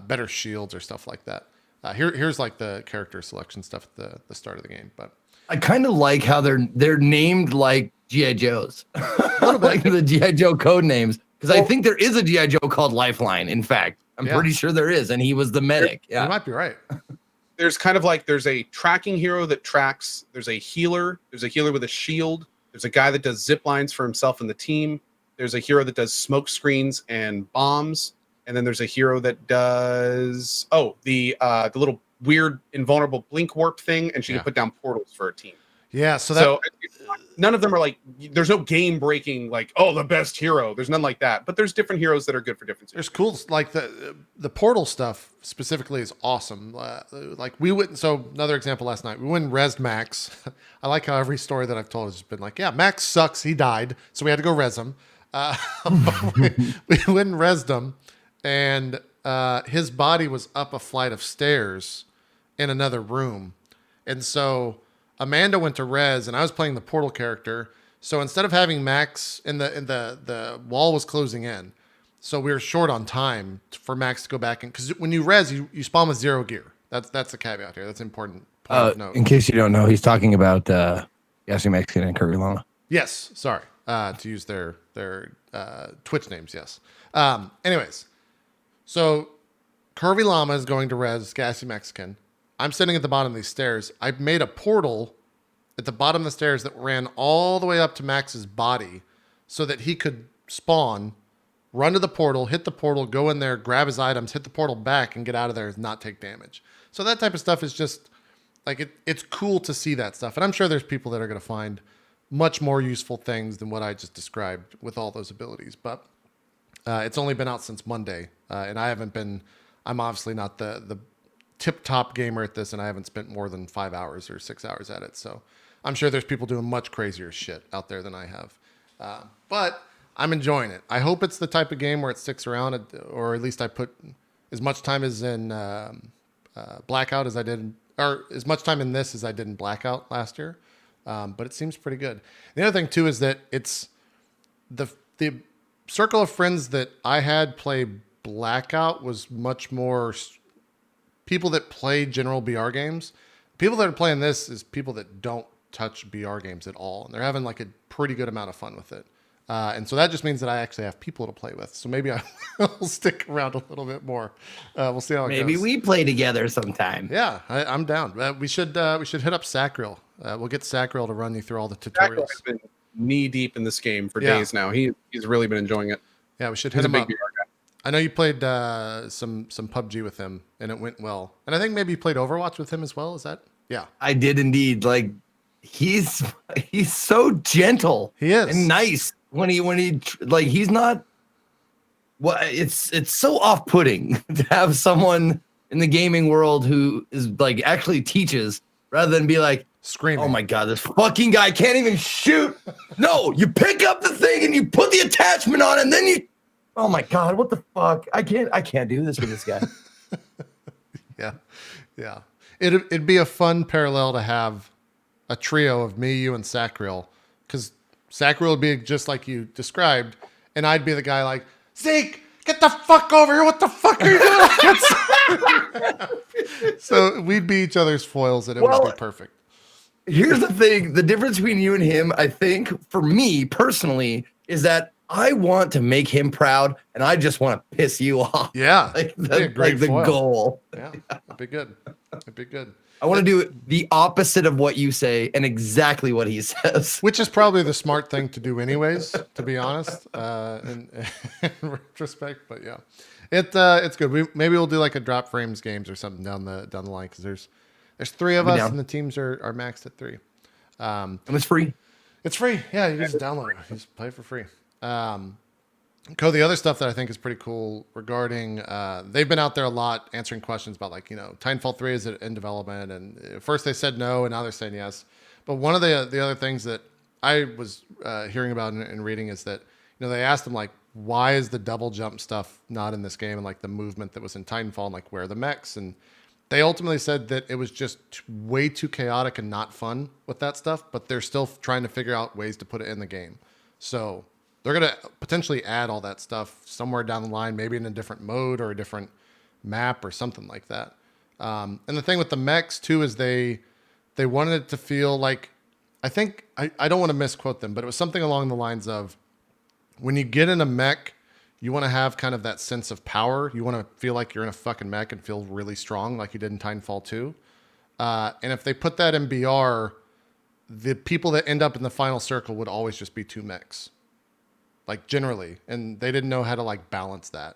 better shields or stuff like that. Here's like the character selection stuff at the start of the game. But I kind of like how they're named like GI Joes, like the GI Joe code names, because I think there is a GI Joe called Lifeline. In fact, I'm pretty sure there is, and he was the medic. You might be right. There's kind of like there's a tracking hero that tracks. There's a healer. There's a healer with a shield. There's a guy that does zip lines for himself and the team. There's a hero that does smoke screens and bombs. And then there's a hero that does the little weird invulnerable blink warp thing, and she can put down portals for a team. Yeah, so none of them are like, there's no game breaking, like, oh, the best hero. There's none like that. But there's different heroes that are good for different There's situations. cool, like the portal stuff specifically is awesome. Like we went, so another example last night, we went and rezzed Max. I like how every story that I've told has been like, yeah, Max sucks. He died. So we had to go res him. We went and rezzed him, and his body was up a flight of stairs in another room. And so Amanda went to res, and I was playing the portal character. So instead of having Max the wall was closing in, so we were short on time for Max to go back in, because when you res, you spawn with 0 gear. That's the caveat here. That's an important point of note. In case you don't know, he's talking about Gassy Mexican and Curry Llama. Yes, sorry, to use their Twitch names. Yes. Anyways, so Curvy Llama is going to res Gassy Mexican. I'm sitting at the bottom of these stairs. I made a portal at the bottom of the stairs that ran all the way up to Max's body so that he could spawn, run to the portal, hit the portal, go in there, grab his items, hit the portal back, and get out of there and not take damage. So that type of stuff is just, like, it's cool to see that stuff. And I'm sure there's people that are going to find much more useful things than what I just described with all those abilities. But it's only been out since Monday, and I'm obviously not the tip-top gamer at this, and I haven't spent more than 5 hours or 6 hours at it. So I'm sure there's people doing much crazier shit out there than I have. But I'm enjoying it. I hope it's the type of game where it sticks around, or at least I put as much time as in Blackout as I did, or as much time in this as I did in Blackout last year. But it seems pretty good. The other thing too is that it's the circle of friends that I had play Blackout was much more people that play general BR games. People that are playing this is people that don't touch BR games at all, and they're having like a pretty good amount of fun with it. And so that just means that I actually have people to play with. So maybe I'll stick around a little bit more. We'll see how it goes. Maybe we play together sometime. Yeah, I'm down. We should hit up Sacriel. We'll get Sacriel to run you through all the Sacriel tutorials. has been knee deep in this game for days now. He's really been enjoying it. Yeah, we should He's hit a him big up. VR guy. I know you played some PUBG with him, and it went well. And I think maybe you played Overwatch with him as well. Is that? Yeah, I did indeed. Like he's so gentle. he is and nice when he like he's not. Well, it's so off-putting to have someone in the gaming world who is like actually teaches rather than be like screaming. Oh my god, this fucking guy can't even shoot. No, you pick up the thing and you put the attachment on, and then you. Oh my god, what the fuck? I can't do this with this guy. Yeah. It'd be a fun parallel to have a trio of me, you, and Sacriel, because Sacriel would be just like you described, and I'd be the guy like, Zeke, get the fuck over here! What the fuck are you doing? So we'd be each other's foils, and it would be perfect. Here's the thing: the difference between you and him, I think, for me personally, is that I want to make him proud, and I just want to piss you off. Yeah, like the goal. Yeah, that'd be good. That'd be good. I want to do the opposite of what you say and exactly what he says. Which is probably the smart thing to do anyways, to be honest, in retrospect. But yeah, it's good. Maybe we'll do like a drop frames games or something down the line, because there's 3 of us and the teams are maxed at 3. And it's free. It's free. Yeah, you just download it. You just play it for free. The other stuff that I think is pretty cool regarding, they've been out there a lot answering questions about, like, Titanfall 3 is in development, and at first they said no, and now they're saying yes. But one of the other things that I was hearing about and reading is that, they asked them, like, why is the double jump stuff not in this game, and like the movement that was in Titanfall, and like where are the mechs? And they ultimately said that it was just way too chaotic and not fun with that stuff, but they're still trying to figure out ways to put it in the game. So they're going to potentially add all that stuff somewhere down the line, maybe in a different mode or a different map or something like that. And the thing with the mechs too is they wanted it to feel like, I think, I don't want to misquote them, but it was something along the lines of, when you get in a mech, you want to have kind of that sense of power. You want to feel like you're in a fucking mech and feel really strong like you did in Titanfall 2. And if they put that in BR, the people that end up in the final circle would always just be 2 mechs. Like, generally, and they didn't know how to like balance that,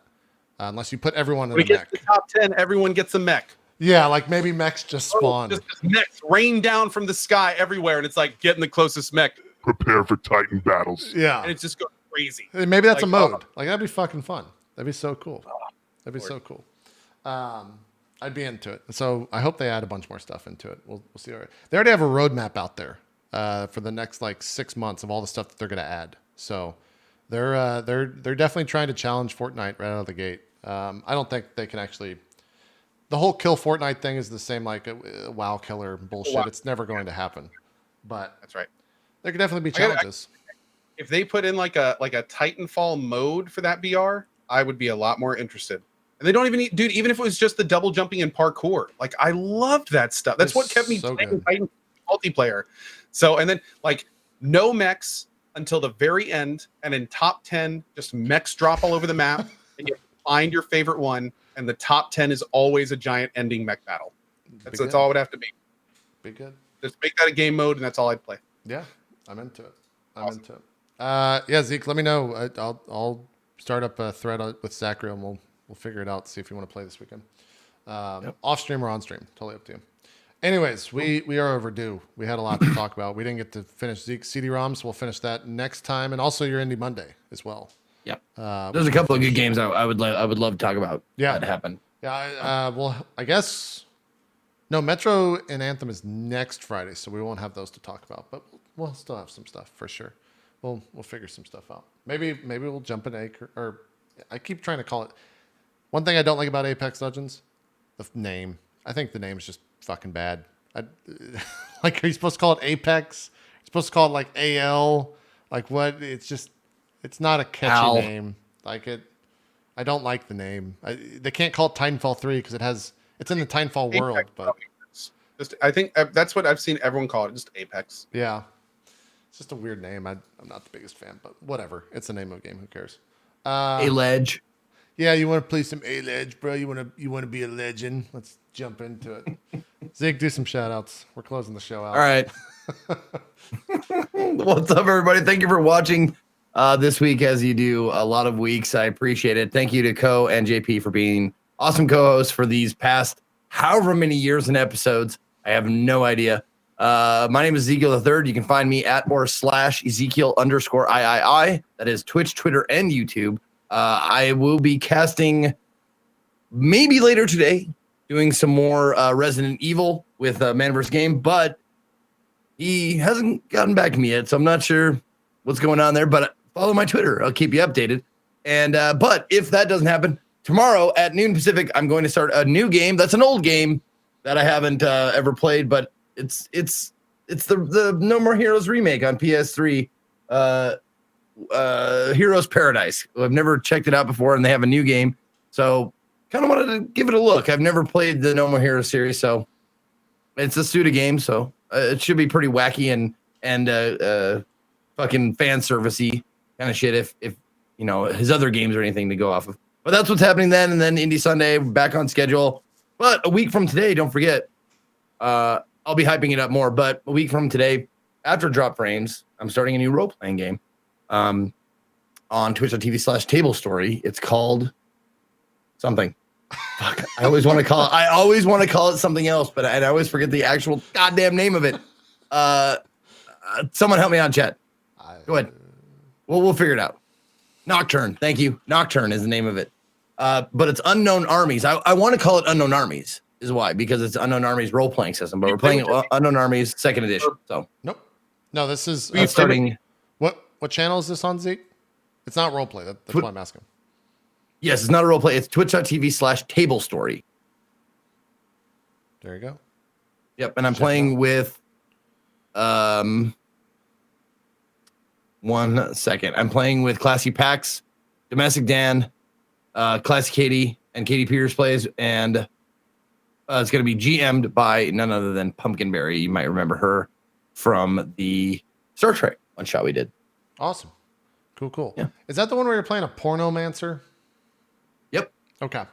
unless you put everyone in a mech. The top 10, everyone gets a mech. Yeah, like maybe mechs just spawn. Just mechs rain down from the sky everywhere, and it's like getting the closest mech. Prepare for Titan battles. Yeah. And it's just going crazy. Maybe that's Like, a mode. Like that'd be fucking fun. That'd be so cool. That'd be so cool. I'd be into it. So I hope they add a bunch more stuff into it. We'll see. They already have a roadmap out there for the next like 6 months of all the stuff that they're going to add. So they're definitely trying to challenge Fortnite right out of the gate. I don't think they can actually. The whole kill Fortnite thing is the same like a WoW killer bullshit. Wow. It's never going to happen. But That's right. there could definitely be challenges. If they put in like a Titanfall mode for that BR, I would be a lot more interested. And they don't even need, dude, even if it was just the double jumping and parkour, like I loved that stuff. That's what kept me playing Titan multiplayer. So, and then like no mechs until the very end, and in top 10, just mechs drop all over the map, and you find your favorite one, and the top 10 is always a giant ending mech battle. That's all it would have to be. Be good. Just make that a game mode, and that's all I'd play. Yeah, I'm into it. I'm into it. Yeah, Zeke, let me know. I'll start up a thread with Zachary, and we'll figure it out. See if you want to play this weekend. Off stream or on stream, totally up to you. Anyways, we are overdue. We had a lot to talk about. We didn't get to finish Zeke's CD-ROMs. We'll finish that next time, and also your Indie Monday as well. Yep. There's a couple of good games I would love to talk about. Yeah, that happened. Yeah. Well, I guess no. Metro and Anthem is next Friday, so we won't have those to talk about. But we'll still have some stuff for sure. We'll figure some stuff out. Maybe we'll jump in Acre, or I keep trying to call it. One thing I don't like about Apex Legends, the name. I think the name is just fucking bad. Like, are you supposed to call it Apex? You're supposed to call it like AL? Like what? It's not a catchy name. Like it. I don't like the name. They can't call it Titanfall 3 because it's in the Titanfall Apex world. But just, I think that's what I've seen everyone call it, just Apex. yeah, it's just a weird name. I'm not the biggest fan, but whatever. It's the name of a game. Who cares? A ledge. Yeah, you want to play some A-Ledge, bro? You want to be a legend? Let's jump into it. Zeke, do some shout-outs. We're closing the show out. All right. What's up, everybody? Thank you for watching this week, as you do a lot of weeks. I appreciate it. Thank you to Co and JP for being awesome co-hosts for these past however many years and episodes. I have no idea. My name is Ezekiel III. You can find me at or / Ezekiel_III. That is Twitch, Twitter, and YouTube. I will be casting maybe later today, doing some more Resident Evil with Man vs. Game, but he hasn't gotten back to me yet, so I'm not sure what's going on there, but follow my Twitter. I'll keep you updated. And but if that doesn't happen, tomorrow at noon Pacific, I'm going to start a new game. That's an old game that I haven't ever played, but it's the No More Heroes remake on PS3. Heroes Paradise. I've never checked it out before, and they have a new game, so kind of wanted to give it a look. I've never played the No More Heroes series, so it's a Suda game, so it should be pretty wacky and fucking fan servicey kind of shit if you know his other games or anything to go off of. But that's what's happening then, and then Indie Sunday back on schedule. But a week from today, don't forget, I'll be hyping it up more. But a week from today, after Drop Frames, I'm starting a new role playing game. On twitch.tv/table story. It's called something. Fuck, I always want to call it something else, but I always forget the actual goddamn name of it. Someone help me out in chat. Go ahead. We'll figure it out. Nocturne. Thank you. Nocturne is the name of it. But it's Unknown Armies. I want to call it Unknown Armies is why, because it's Unknown Armies role-playing system, but we're playing it Unknown Armies 2nd edition. So nope. No, this is starting. What channel is this on, Zeke? It's not roleplay. That's why I'm asking. Yes, it's not a roleplay. It's twitch.tv/table story. There you go. Yep, and I'm playing with 1 second. I'm playing with Classy Pax, Domestic Dan, Classy Katie, and Katie Peters plays, and it's going to be GM'd by none other than Pumpkinberry. You might remember her from the Star Trek one shot we did. Awesome. Cool. Yeah. Is that the one where you're playing a pornomancer? Yep. Okay.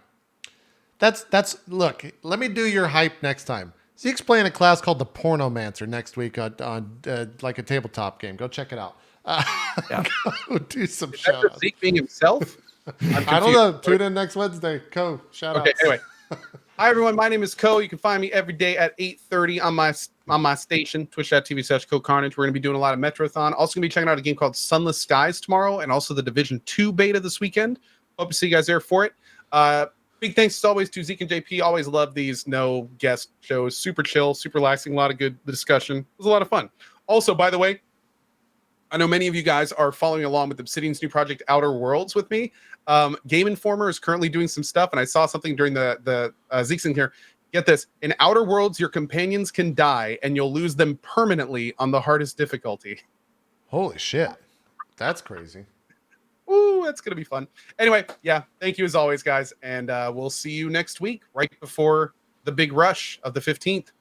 That's look, let me do your hype next time. Zeke's playing a class called the Pornomancer next week on like a tabletop game. Go check it out. Go do some shout outs. Zeke being himself? I don't know. Tune in next Wednesday. Shout outs. Okay, anyway. Hi, everyone. My name is Co. You can find me every day at 8:30 on my on my station, twitch.tv/CodeCarnage. We're going to be doing a lot of Metrothon. Also going to be checking out a game called Sunless Skies tomorrow, and also the Division 2 beta this weekend. Hope to see you guys there for it. Big thanks as always to Zeke and JP. Always love these no guest shows. Super chill, super relaxing, a lot of good discussion. It was a lot of fun. Also, by the way, I know many of you guys are following along with Obsidian's new project, Outer Worlds, with me. Game Informer is currently doing some stuff, and I saw something during the Zeke's in here. Get this. In Outer Worlds, your companions can die, and you'll lose them permanently on the hardest difficulty. Holy shit. That's crazy. Ooh, that's going to be fun. Anyway, yeah, thank you as always, guys, and we'll see you next week, right before the big rush of the 15th.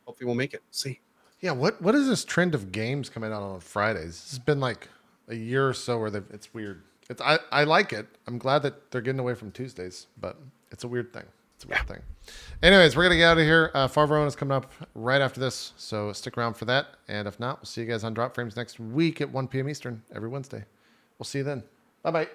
Hopefully we'll make it. See. Yeah, what is this trend of games coming out on Fridays? It's been like a year or so where it's weird. I like it. I'm glad that they're getting away from Tuesdays, but it's a weird thing. It's a weird thing. Anyways, we're going to get out of here. Pharaoh is coming up right after this, so stick around for that. And if not, we'll see you guys on Drop Frames next week at 1 p.m. Eastern every Wednesday. We'll see you then. Bye-bye.